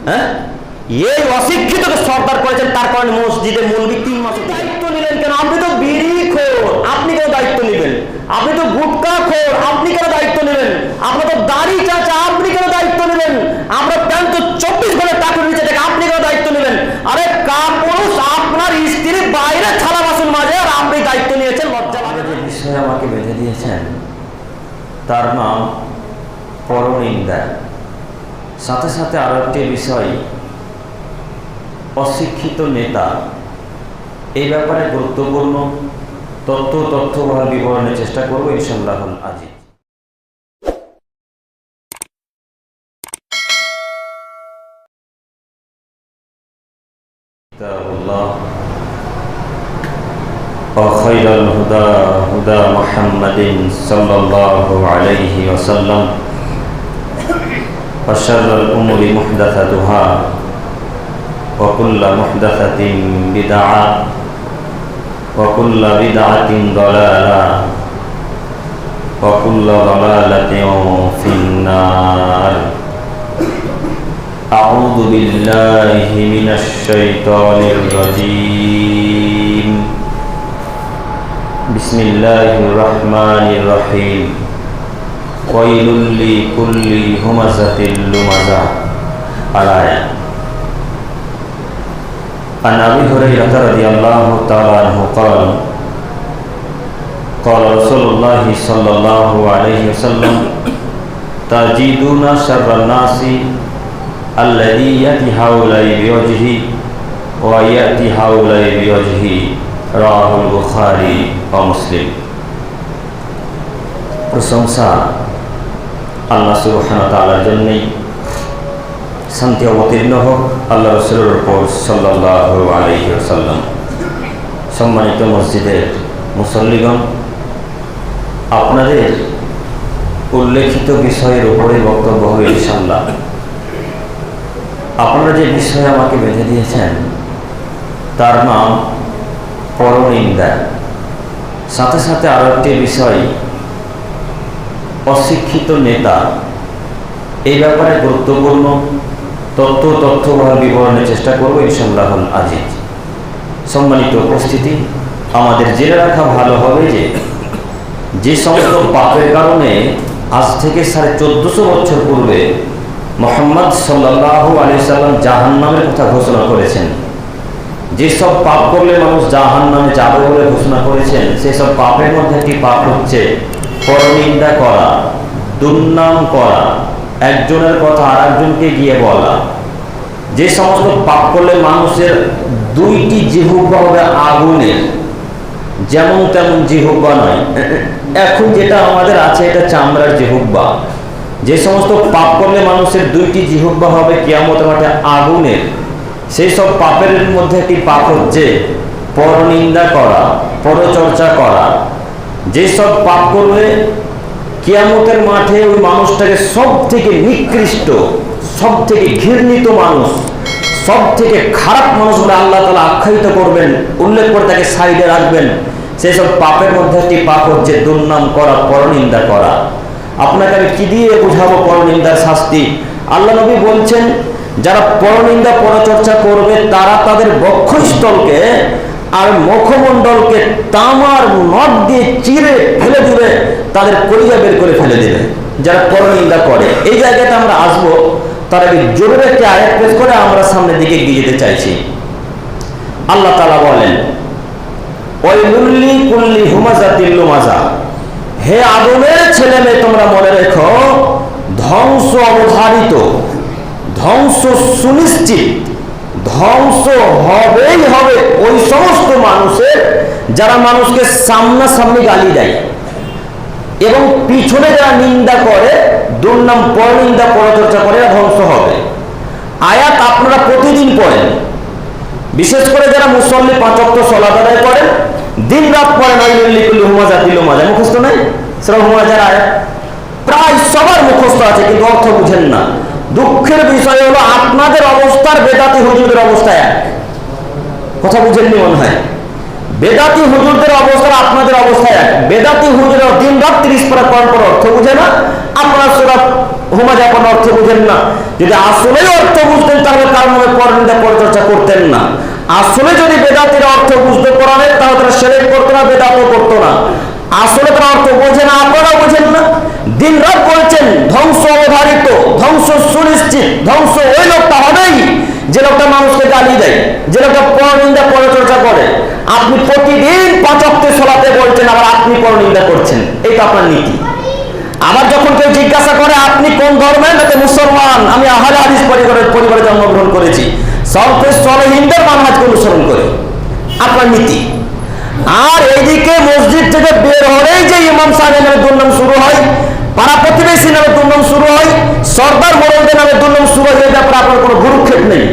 হ্যাঁ, এই অশিক্ষিতকে সর্দার করেছেন, তার কারণে মসজিদে মৌলবি 3 মাস দায়িত্ব নিলেন কেন? আপনি তো বিড়ি খোর, আপনি কেন দায়িত্ব নেবেন? আপনি তো গুটকা খোর, আপনি কেন দায়িত্ব নেবেন? আপনার তো দাড়ি চাচা, আপনি কেন দায়িত্ব নেবেন? আমরা প্যান্ট তো 24 ঘন্টা টাকুর নিচে থেকে, আপনি কেন দায়িত্ব নেবেন? আরে কাপুরুষ, আপনার স্ত্রী বাইরে থালা বাসন মাজে আর আপনি দায়িত্ব নিয়েছেন, লজ্জা লাগে? যে বিষয় আমাকে বেঁধে দিয়েছেন তার নাম পরনিন্দা। সাথে সাথে আরো একটি বিষয়, অশিক্ষিত নেতা। এই ব্যাপারে গুরুত্বপূর্ণ তথ্যবহুল বিবরণের চেষ্টা করবো ইনশাআল্লাহ আজি। وخير الهدى هدى محمد صلى الله عليه وسلم وشر الأمور محدثاتها وكل محدثة بدعة وكل بدعة ضلالة وكل ضلالة في النار. أعوذ بالله من الشيطان الرجيم. بسم الله الرحمن الرحيم. ويل لكل همزة لمزة. الآية. عن أبي هريرة رضي الله تعالى عنه قال قال رسول الله صلى الله عليه وسلم تجدون شر الناس الذي يأتي هؤلاء بوجهه ويأتي هؤلاء بوجهه. رواه البخاري ومسلم. প্রশংসা আল্লাহ সুবহানাহু ওয়া তাআলার জন্যই, শান্তি অবতীর্ণ হোক আল্লাহ রাসূলের উপর সাল্লাল্লাহু আলাইহি ওয়াসাল্লাম। সম্মানিত মসজিদের মুসল্লিগণ, আপনাদের উল্লেখিত বিষয়ের উপরে বক্তব্য হবে ইনশাআল্লাহ। আপনারা যে বিষয়ে আমাকে বেঁধে দিয়েছেন তার নাম পরনিন্দা। সাথে সাথে আরো একটি বিষয়, অশিক্ষিত নেতা। এই ব্যাপারে গুরুত্বপূর্ণ তথ্যবহুল বিবরণের চেষ্টা করবো ইনশাআল্লাহ আজি। সম্মানিত উপস্থিতি, আমাদের জেনে রাখা ভালো হবে যে সমস্ত পাপের কারণে আজ থেকে 1450 বছর পূর্বে মুহাম্মদ সাল্লাল্লাহু আলাইহি ওয়াসাল্লাম জাহান্নামের কথা ঘোষণা করেছেন, যেসব পাপ করলে মানুষ জাহান্নামে যাবে বলে ঘোষণা করেছেন, সেসব পাপের মধ্যে একটি পাপ হচ্ছে পরনিন্দা করা, দুর্নাম করা, একজনের কথা আর একজনকে গিয়ে বলা। যে সমস্ত পাপ করলে মানুষের 2টি জিহ্বা হবে আগুনের, যেমন তেমন জিহ্বা নয়, এখন যেটা আমাদের আছে এটা চামড়ার জিহ্বা। যে সমস্ত পাপ করলে মানুষের 2টি জিহ্বা হবে কিয়ামতের মাঠে আগুনের, সেই সব পাপের মধ্যে একটি পাপ হচ্ছে পরনিন্দা করা, পরচর্চা করা। যে সব পাপ করলে কিয়ামতের মাঠে ওই মানুষটাকে সব থেকে নিকৃষ্ট, সব থেকে ঘৃণিত মানুষ, সব থেকে খারাপ মানুষ বলে আল্লাহ তাআলা আখ্যায়িত করবেন, উল্লেখ করে তাকে সাইডে রাখবেন। সেই সব পাপের মধ্যে একটি পাপ হচ্ছে দুর্নাম করা, পরনিন্দা করা। আপনাকে আমি কি দিয়ে বুঝাবো পরনিন্দার শাস্তি? আল্লাহ নবী বলছেন, যারা পরনিন্দা পরচর্চা করবে তারা তাদের বক্ষস্থলকে আর মুখমণ্ডলকে তামার নট দিয়ে চিরে ফেলে দিবে, তাদের কলিজা বের করে ফেলে দিবে যারা পরনিন্দা করে। এই জায়গাটা আমরা আসবো, তার আগে জোরে একটি আয়াত পেশ করে আমরা সামনের দিকে এগিয়ে যেতে চাইছি। আল্লাহ তাআলা বলেন, ওয়াইলুল লিকুল্লি হুমাযাতিল লুমাযা। হে আদমের ছেলে মেয়ে, তোমরা মনে রেখো, ধ্বংস অবধারিত, ধ্বংস সুনিশ্চিত, ধ্বংস হবেই হবে ওই সমস্ত মানুষের যারা মানুষকে সামনাসামনি গালি দেয় এবং পিছনে যারা নিন্দা করে, দুর্নাম পরনিন্দা পরচর্চা করে, ধ্বংস হবে। আয়াত আপনারা প্রতিদিন পড়েন, বিশেষ করে যারা মুসল্লি 5 ওয়াক্ত সালাত আদায় করেন, দিন রাত পড়েন, ওয়াইলুল লিকুল্লি হুমাযাতিল লুমাযা। মুখস্থ নাই? সূরা হুমাযার আয়াত প্রায় সবার মুখস্থ আছে, কিন্তু অর্থ বুঝেন না। দুঃখের বিষয় হলো আপনাদের অবস্থার বেদাতি হুজুরদের অবস্থা এক। কথা বুঝেননি মনে হয়? বেদাতি হুজুরদের অবস্থা আপনাদের অবস্থা এক। বেদাতি হুজুর দিন রাত 30 পারা করার পর অর্থ বুঝে না। আপনারা সূরা হুমাজাপন অর্থ বুঝেন না। যদি আসলেই অর্থ বুঝতেন তাহলে কার নামে পরনিন্দা পরচর্চা করতেন না। আসলে যদি বেদাতের অর্থ বুঝতে কোরআনের তাহলে তারা শিরক করতো না, বেদাতও করতো না। আসলে তারা অর্থ বোঝে না, আপনারা বোঝেন না। দিন রাত বলছেন ধ্বংস অবধারিত, ধ্বংস সুনিশ্চিত, ধ্বংস ওই লোকটা হবেই যে লোকটা মানুষকে গালি দেয়, যে লোকটা পরনিন্দা পরচর্চা করে। আপনি প্রতিদিন 5 ওয়াক্ত সালাতে বলছেন, আবার আপনি পরনিন্দা করছেন, এটা আপনার নীতি। আবার যখন কেউ জিজ্ঞাসা করে আপনি কোন ধর্মের, নাকি মুসলমান, আমি আহলে হাদিস পরিবারে জন্মগ্রহণ করেছি, সলফে সালেহিনদের মানহাজকে অনুসরণ করে, আপনার নীতি। আর এইদিকে মসজিদ থেকে বের হলেই যে ইমাম সাহেবের নামে দুর্নাম শুরু হয়, পাড়া প্রতিবেশী নামে দুর্নাম শুরু হয়, সর্দার মোড়লদের নামে দুর্নাম শুরু হয়, এই ব্যাপারে আপনার কোনো ভ্রুক্ষেপ নেই,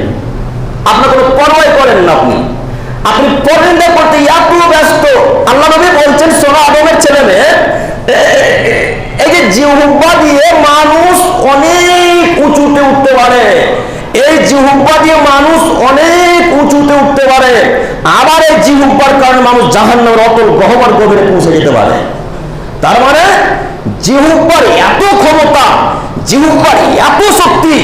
আপনার কোনো পরোয়াই করেন না। আপনি পরনিন্দা করতে এত ব্যস্ত। আল্লাহ নবী বলছেন সোনা আদমের ছেলে মেয়ে, এই যে জিহ্বা দিয়ে মানুষ অনেক উঁচুতে উঠতে পারে, এই জিহ্বা দিয়ে মানুষ অনেক উঁচুতে উঠতে পারে, আবার এই জিহ্বার কারণে মানুষ জাহান্নামের অতল গহ্বর গভীরে পৌঁছে যেতে পারে। তার মানে জিহ্বার এত ক্ষমতা, জিহ্বার এত শক্তি,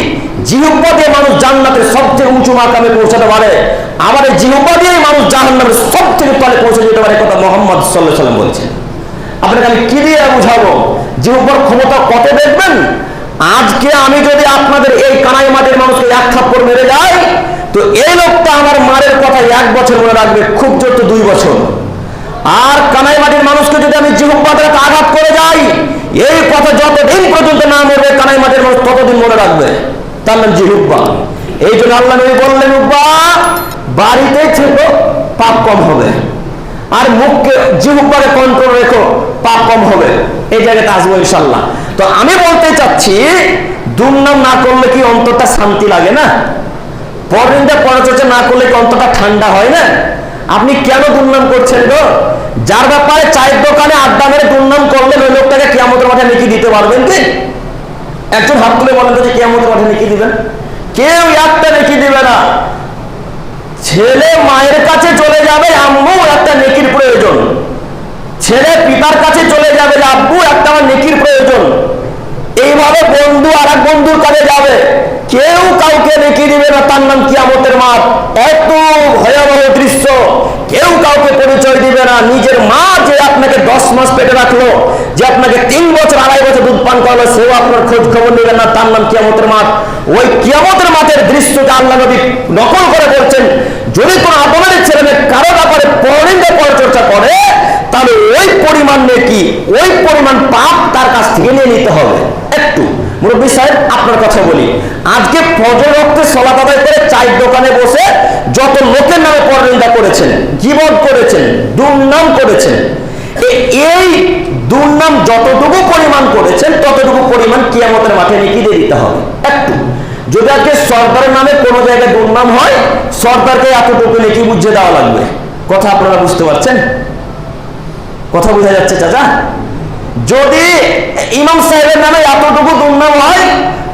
জিহ্বা দিয়ে মানুষ জান্নাতের সবচেয়ে উঁচু মাকামে পৌঁছাতে পারে, আবার এই জিহ্বা দিয়ে মানুষ জাহান্নামের সবথেকে তলে পৌঁছে যেতে পারে, কথা মুহাম্মদ সাল্লাল্লাহু আলাইহি ওয়াসাল্লাম বলছেন। আপনাকে আমি কি দিয়ে বুঝাবো জিহ্বার ক্ষমতা কত দেখবেন? আজকে আমি যদি আপনাদের এই কানাই মাটির মানুষকে 1 থাপ্পড় মেরে যাই, তো এই লোকটা আমার মারের কথা 1 বছর মনে রাখবে, খুব জোর তো 2 বছর। আর কানাই মাটির মানুষকে যদি আমি জিহ্বা দ্বারা আঘাত করে যাই, এই কথা যতদিন পর্যন্ত না মরবে কানাই মাটির মানুষ ততদিন মনে রাখবে, তার নাম জিহ্বা। এই জন্য আল্লাহ নবী বললেন, বাড়িতে ছিল পাপ কম হবে, আর মুখকে জিহ্বাকে কন্ট্রোল রেখো, পাপ কম হবে। এই জায়গাটা আসবো ইনশাআল্লাহ। তো আমি বলতে চাচ্ছি, দুর্নাম না করলে কি অন্তরটা শান্তি লাগে না? পরনিন্দা পরচর্চা না করলে কি অন্তরটা ঠান্ডা হয় না? আপনি কেন দুর্নাম করছেন গো? যার ব্যাপারে চায়ের দোকানে আড্ডা মেরে দুর্নাম করলেন, ওই লোকটাকে কিয়ামতের মাঠে নেকি দিতে পারবেন কি? একজন হাত তুলে বলেন তো যে কিয়ামতের মাঠে নেকি দিবেন? কেউ একটা নেকি দিবে না। ছেলে মায়ের কাছে চলে যাবে, আম্মু একটা নেকির প্রয়োজন। ছেলে পিতার কাছে চলে যাবে, আব্বু একটা আমার নেকির প্রয়োজন। এইভাবে বন্ধু আর এক বন্ধুর কাছে যাবে, কেউ কাউকে নেকি দিবে না, তার নাম কিয়ামতের মাঠ। এত ভয়াবহ দৃশ্য, কেউ কাউকে পরিচয় দিবে না। নিজের মা যে আপনাকে 10 মাস পেটে রাখলো, যে আপনাকে 3 বছর 2.5 বছর দুধ পান করালো, সেও আপনার খোঁজ খবর নেবে না, তার নাম কিয়ামতের মাঠ। ওই কিয়ামতের মাঠের দৃশ্যটা আল্লাহ নবী নকল করে বলছেন, যদি কোনো আদমের ছেলে মেয়ে কারো ব্যাপারে পরনিন্দা পরচর্চা করে, তাহলে ওই পরিমাণ নেকি, ওই পরিমাণ পাপ তার কাছ থেকে নিয়ে নিতে হবে। একটু মুরব্বী সাহেব আপনার কথা বলি, আজকে ফজর ওয়াক্তে সালাত আদায় করে চায়ের দোকানে বসে যত লোকের নামে পরনিন্দা করেছেন, গীবত করেছেন, দুর্নাম করেছেন, এই দুর্নাম যতটুকু পরিমাণ করেছেন ততটুকু পরিমাণ কিয়ামতের মাঠে নেকি দিয়ে দিতে হবে। একটু যদি আজকে সরকারের নামে কোনো জায়গায় দুর্নাম হয়, সরকারকে এতটুকু নেকি বুঝিয়ে দেওয়া লাগবে। কথা আপনারা বুঝতে পারছেন? কথা বোঝা যাচ্ছে চাচা? যদি ইমাম সাহেবের নামে এতটুকু দুর্নাম হয়,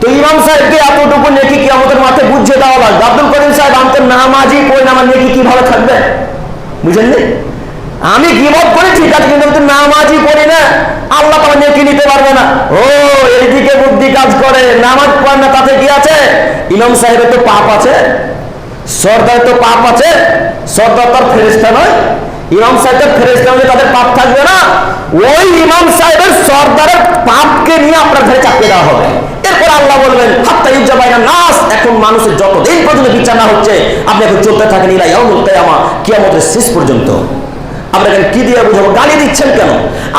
তো ইমাম সাহেবকে এতটুকু নেকি কিয়ামতের মাঠে বুঝিয়ে দেওয়া লাগবে। আব্দুল করিম সাহেব আমাদের নামাজি পড়ে আমার নেকি কিভাবে থাকবে? বুঝলেন? আমি গীবত করি ঠিক আছে, কিন্তু নামাজি পড়ি না, আল্লাহ তাআলা নেকি নিতে পারবে না। ও এইদিকে বুদ্ধি কাজ করে, নামাজ পড়ে না, তাতে কি আছে? ইমাম সাহেবের তো পাপ আছে, সরদারের তো পাপ আছে। সরদার তার ফেরেশতা নয়, ইমাম সাহেবের ফেরেশতা হলে তাদের পাপ থাকবে না। ওই ইমাম সাহেবের সরদারের পাপকে নিয়ে আপনার ঘরে চাপিয়ে দেওয়া হবে। এরপর আল্লাহ বলবেন, হাত্তা ইউজাবাইনা নাস, এখন মানুষের যতদিন পর্যন্ত বিচার না হচ্ছে, আপনি এখন চলতে থাকেন ইলা ইয়াউমুল কিয়ামা, কিয়ামতের শেষ পর্যন্ত। আপনাকে কি দিয়ে বুঝাবো? গালি দিচ্ছেন কেন?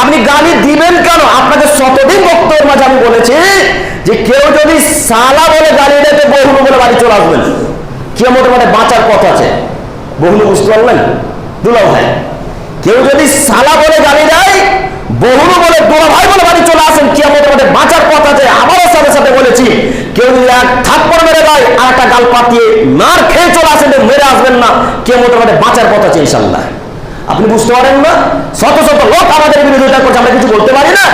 আপনি গালি দিবেন কেন? আপনাকে শতদিন বক্তব্যের মাঝে আমি বলেছি যে কেউ যদি সালা বলে গালি দেয়, তো বহুলু বলে বাড়ি চলে আসবেন। কিয়ামতের মাঠে বাঁচার পথ আছে। বহুলু বুঝতে পারলেন দুলাল ভাই? কেউ যদি সালা বলে গালি দেয়, বহুলু বলে দুলা ভাই বলে বাড়ি চলে আসেন, কিয়ামতের মাঠে বাঁচার পথ আছে। আবারও সাথে সাথে বলেছি, কেউ যদি 1 থাপ্পড় মেরে দেয় আর একটা গাল পাতিয়ে মার খেয়ে চলে আসেন, মেরে আসবেন না, কিয়ামতের মাঠে বাঁচার পথ আছে ইনশাআল্লাহ। আপনি বুঝতে পারেন না? শত শত লোক আমাদের বিরোধিতা করছে, আমরা কিছু বলতে পারি না।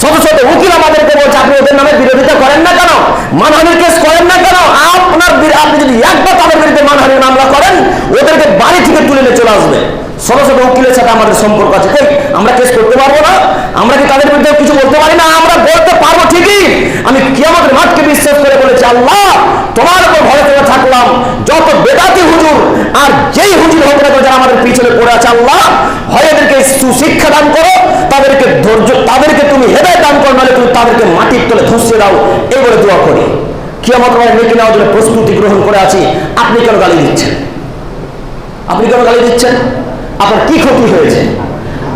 শত শত উকিল আমাদেরকে বলছে, আপনি ওদের নামে বিরোধিতা করেন না কেন? মানহানির কেস করেন না কেন? আপনি যদি একবার তাদের বিরুদ্ধে মানহানির মামলা করেন, ওদেরকে বাড়ি থেকে তুলে নিয়ে চলে আসবে। শত শত উকিলের সাথে আমাদের সম্পর্ক আছে। কই আমরা কেস করতে পারবো না? আমরা কি তাদের বিরুদ্ধে কিছু বলতে পারি না? আমরা বলতে পারবো ঠিকই, আমি কিয়ামতের মাঠকে বিশ্বাস করে বলেছি, আল্লাহ তোমার উপর ভরসা করে থাকলাম, যত বেদাতি হুজুর আর যেই হুজুর হোক না যারা আমাদের পিছনে পড়ে আছে, আল্লাহ হয় এদেরকে সুশিক্ষা দান করো, তাদেরকে ধৈর্য, তাদেরকে তুমি হেদায়েত দান করো, নাহলে তুমি তাদেরকে মাটির তলে ধসিয়ে দাও, এই বলে দোয়া করি। কিয়ামতের মাঠে নেকি নেওয়ার জন্য প্রস্তুতি গ্রহণ করে আছি। আপনি কেন গালি দিচ্ছেন? আপনি কেন গালি দিচ্ছেন? আপনার কি ক্ষতি হয়েছে?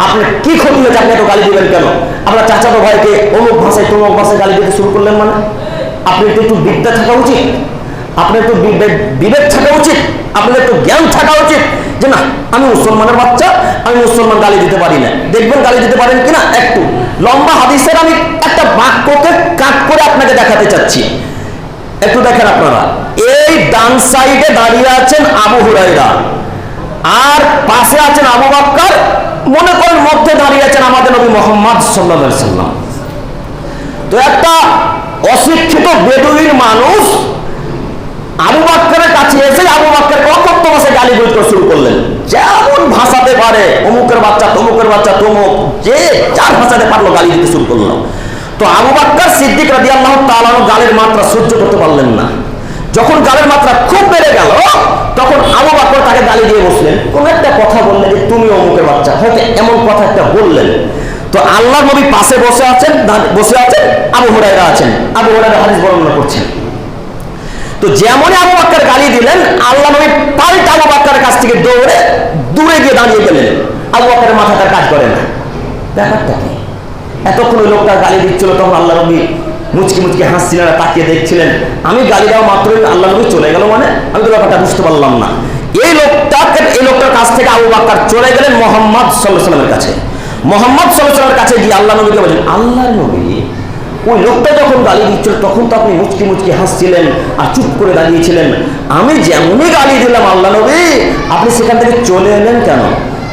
আপনার কি ক্ষতি হয়েছে? আপনি এত গালি দিবেন কেন? আপনার চাচাতো ভাইকে অমুক ভাষায় তমুক ভাষায় গালি দিতে শুরু করলেন মানে? আপনি একটু বিদ্যা থাকা উচিত, আপনার একটু বিবেক থাকা উচিত, আপনাদের একটু জ্ঞান থাকা উচিত যে না, আমি মুসলমানের বাচ্চা, আমি মুসলমান, গালি দিতে পারি না। দেখবেন গালি দিতে পারেন কিনা। একটু লম্বা হাদিসের আমি একটা বাক্যকে কাট করে আপনাকে দেখাতে চাচ্ছি, একটু দেখেন আপনারা। এই ডান সাইডে দাঁড়িয়ে আছেন আবু হুরায়রা, আর পাশে আছেন আবু বকর, মনে করেন মধ্যে দাঁড়িয়ে আছেন আমাদের নবী মুহাম্মদ সাল্লাল্লাহু আলাইহি সাল্লাম। তো একটা অশিক্ষিত বেদুইন মানুষ আবু বকরের কাছে এসে আবু বকরকে অকথ্য ভাষায় গালিগালাজ করতে শুরু করলেন, যেমন ভাষাতে পারে, অমুকের বাচ্চা, তমুকের বাচ্চা, তমুক, যে যার ভাষাতে পারলো গালি দিতে শুরু করলো। তো আবু বকর সিদ্দিক রাদিয়াল্লাহু তাআলা গালের মাত্রা সহ্য করতে পারলেন না। যখন গালের মাত্রা খুব বেড়ে গেল, তখন আবু বকর তাকে গালি দিয়ে বসলেন। কোন একটা কথা বললেন যে তুমি অমুকের বাচ্চা, হয়তো এমন কথা একটা বললেন। তো আল্লাহর নবী পাশে বসে আছেন, আবু হুরায়রা আছেন, আবু হুরায়রা হাদিস বর্ণনা করছেন। তো যেমনই আবু বকর গালি দিলেন, আল্লাহ নবী পাল্টা আবু বকরের কাছ থেকে দৌড়ে দূরে গিয়ে দাঁড়িয়ে গেলেন। আবু বকরের মাথাটা কাজ করে না। ব্যাপারটা কি? এতক্ষণ ওই লোকটা গালি দিচ্ছিল, তখন আল্লাহ নবী মুচকি মুচকি হাসছিলেন, তাকিয়ে দেখছিলেন। আমি গালি দেওয়া মাত্রই আল্লাহ নবী চলে গেল, মানে আমি তো ব্যাপারটা বুঝতে পারলাম না। এই লোকটার কাছ থেকে আবু বকর চলে গেলেন মুহাম্মদ সাল্লাল্লাহু আলাইহি ওয়াসাল্লামের কাছে। মুহাম্মদ সাল্লাল্লাহু আলাইহি ওয়াসাল্লামের কাছে গিয়ে আল্লাহ নবীকে বলেন, আল্লাহর নবী, ওই লোকটা যখন গালি দিচ্ছিল তখন তো আপনি মুচকি মুচকি হাসছিলেন আর চুপ করে দাঁড়িয়েছিলেন। আমি যেমনই গালি দিলাম আল্লাহ নবী, আপনি সেখান থেকে চলে এলেন কেন?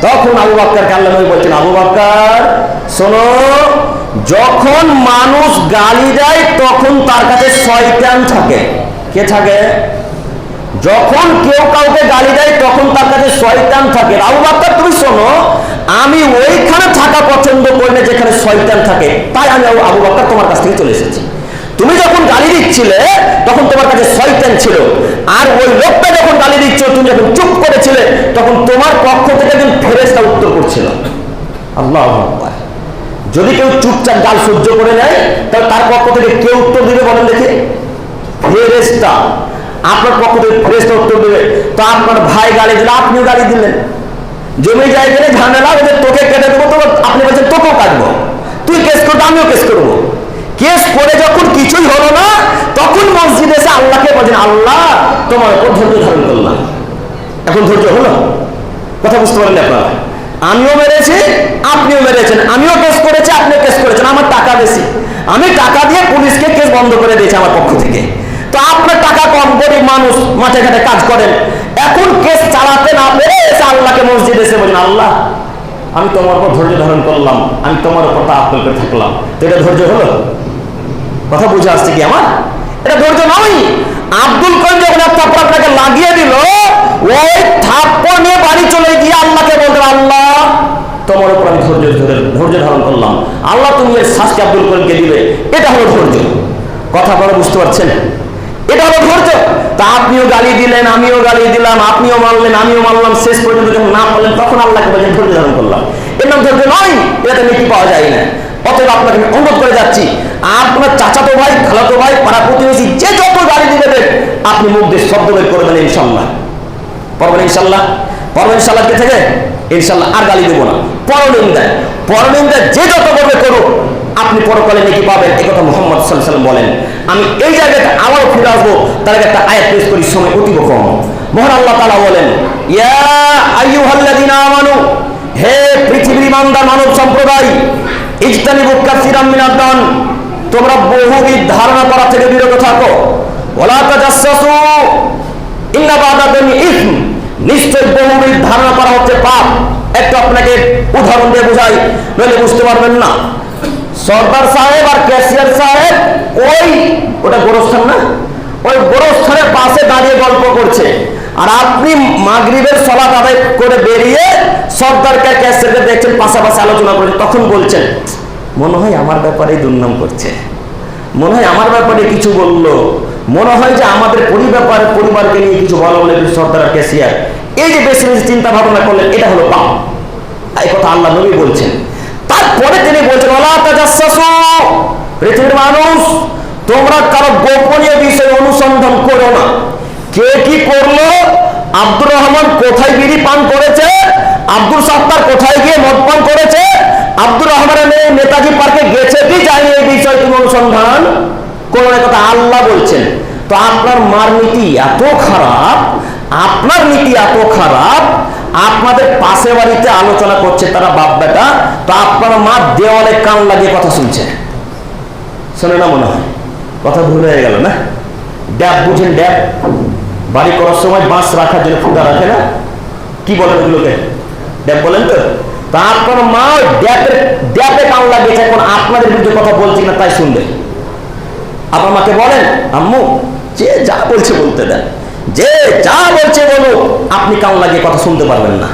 তখন আবু বকরকে আল্লাহ নবী বলছেন, আবু বকর শোনো, যখন মানুষ গালি দেয় তখন তার কাছে শয়তান থাকে। কে থাকে? যখন কেউ কাউকে গালি দেয় তখন তার কাছে শয়তান থাকে। আবু বকর তুমি শোনো, আমি ওইখানে থাকা পছন্দ করি না যেখানে শয়তান থাকে, তাই আমি আবু বকর তোমার কাছ থেকে চলে এসেছি। তুমি যখন গালি দিচ্ছিলে তখন তোমার কাছে শয়তান ছিল, আর ওই লোকটা যখন গালি দিচ্ছিল, তুমি যখন চুপ করেছিলে তখন তোমার পক্ষ থেকে একজন ফেরেশতা উত্তর করছিল। আল্লাহু আকবার। যদি কেউ চুপচাপ গাল সহ্য করে নেয়, তাহলে তার পক্ষ থেকে কে উত্তর দিবে বলেন দেখি? ফেরেশতা। আপনার পক্ষ থেকে ফেরেশতা উত্তর দেবে। তো আপনার ভাই গালি দিলে, আপনিও গালি দিলেন, জমি জায়গায় ঝামেলা, তোকে কেটে দেবো, তো আপনি বলছেন তোকেও কাটবো, তুই কেস করবো, আমিও কেস করবো। কেস করে যখন কিছুই হলো না, তখন মসজিদে এসে আল্লাহকে বলছেন, আল্লাহ তোমার উপর ধৈর্য ধারণ করলাম। এখন ধৈর্য হলো? কথা বুঝতে পারেন আপনারা? আমিও মেরেছি, আপনিও মেরেছেন, আমিও কেস করেছি, আপনিও কেস করেছেন, আমার টাকা বেশি, আমি টাকা দিয়ে পুলিশকে কেস বন্ধ করে দিয়েছি আমার পক্ষ থেকে। তো আপনার টাকা কম, গরিব মানুষ, মাঠে ঘাটে কাজ করেন, এখন কেস চালাতে না পেরে এসে আল্লাহকে মসজিদে এসে বলেন, আল্লাহ আমি তোমার উপর ধৈর্য ধারণ করলাম, আমি তোমার উপর তাওয়াক্কুল করে থাকলাম। তো এটা ধৈর্য হলো? কথা বুঝে আসছে কি আমার? এটা ধৈর্য নয়। আব্দুল করিম যখন এক থাপ্পড় আপনাকে লাগিয়ে দিল, ওই থাপ্পড় নিয়ে বাড়ি চলে গিয়ে আল্লাহকে বলতেন, আল্লাহ তোমার উপর আমি ধৈর্য ধারণ করলাম, আল্লাহ তুমি এর শাস্তি আব্দুল করিমকে দিবে। এটা হলো ধৈর্য। কথা বলে বুঝতে পারছেন? এটা হলো ধৈর্য। তা আপনিও গালি দিলেন, আমিও গালি দিলাম, আপনিও মানলেন, আমিও মানলাম, শেষ পর্যন্ত যখন না পারলেন তখন আল্লাহকে বলছেন ধৈর্য ধারণ করলাম। এর নাম ধৈর্য নয়, এটাতে নেকি পাওয়া যায় না। অতএব আপনাকে আমি অনুরোধ করে যাচ্ছি, আপনার চাচাতো ভাই, খালাতো ভাই, পাড়া প্রতিবেশী যে যত গালি দিবে, আপনি মুখ দিয়ে শব্দ বের করবেন ইনশাল্লাহ। পড়বেন ইনশাল্লাহ? পড়বেন ইনশাল্লাহ কে থেকে? ইনশাল্লাহ আর গালি দেবো না। পরনিন্দা যে যত করবে করুক, আপনি পরকালে নেকি পাবেন, এই কথা মুহাম্মদ সাল্লাল্লাহু আলাইহি ওয়াসাল্লাম বলেন। আমি এই জায়গাতে আবারও ফিরে আসবো, তার আগে একটা আয়াত পেশ করি, সময় অতীব কম। মহান আল্লাহ তাআলা বলেন, ইয়া আইয়ুহাল্লাযীনা আমানু, হে পৃথিবীর ইমানদার মানব সম্প্রদায়, ইজতানিবু কাসীরাম মিনাদ-দান, তোমরা বহুবিধ ধারণা করা থেকে বিরত থাকো। ওয়ালা তাজাসসু ইন্না বা'দাল ইসম, নিশ্চয় বহুবিধ ধারণা করা হচ্ছে পাপ। একটু আপনাকে উদাহরণ দিয়ে বোঝাই, নইলে বুঝতে পারবেন না। সরদার সাহেব আর ক্যাশিয়ার সাহেব ওটা গোরস্থান না, ওই গোরস্থানের পাশে দাঁড়িয়ে গল্প করছে, আর আপনি মাগরিবের সালাত আদায় করে বেরিয়ে সরদারকে ক্যাশিয়ারকে দেখছেন পাশাপাশি আলোচনা করছে, তখন বলছেন মনে হয় আমার ব্যাপারে দুর্নাম করছে, মনে হয় আমার ব্যাপারে কিছু বললো, মনে হয় যে আমাদের পরিবারকে নিয়ে কিছু বলা বলে সর্দার আর ক্যাশিয়ার, এই যে বেশি বেশি চিন্তা ভাবনা করলেন, এটা হলো পাপ। এই কথা আল্লাহ নবী বলছেন। তারপরে তিনি বলছেন, ওয়ালা তাজাসসু, পৃথিবীর মানুষ তোমরা কারো গোপনীয় বিষয় অনুসন্ধান করো না। কে কি করলো, আব্দুর রহমান কোথায় বিড়ি পান করেছে, আব্দুল সাত্তার কোথায় গিয়ে মদ পান করেছে, আব্দুর রহমানের মেয়ে নেতাজি পার্কে গেছে কি যায়নি, এই বিষয় তুমি অনুসন্ধান করো না, কথা আল্লাহ বলছেন। তো আপনার মার নীতি এত খারাপ, আপনার নীতি এত খারাপ, আপনাদের পাশে বাড়িতে আলোচনা করছে তারা বাপ বেটা, তো আপনার মা দেওয়ালে কান লাগিয়ে কথা শুনছে, শোনে না মনে হয়? কথা ভুল হয়ে গেল না? ড্যাব বুঝেন? ড্যাব বাড়ি করার সময় বাঁশ রাখার জন্য ফুটা রাখে না, কি বলেন ওগুলোকে? ড্যাব বলেন তো? তা আপনার মা ড্যাবে কান লাগিয়েছে, এখন আপনাদের বিরুদ্ধে কথা বলছি না তাই শুনবে। আপনার মাকে বলেন, আম্মু যে যা বলছে বলতে দেন, যে যা বলছে বলো, আপনি কান লাগিয়ে কথা শুনতে পারবেন না।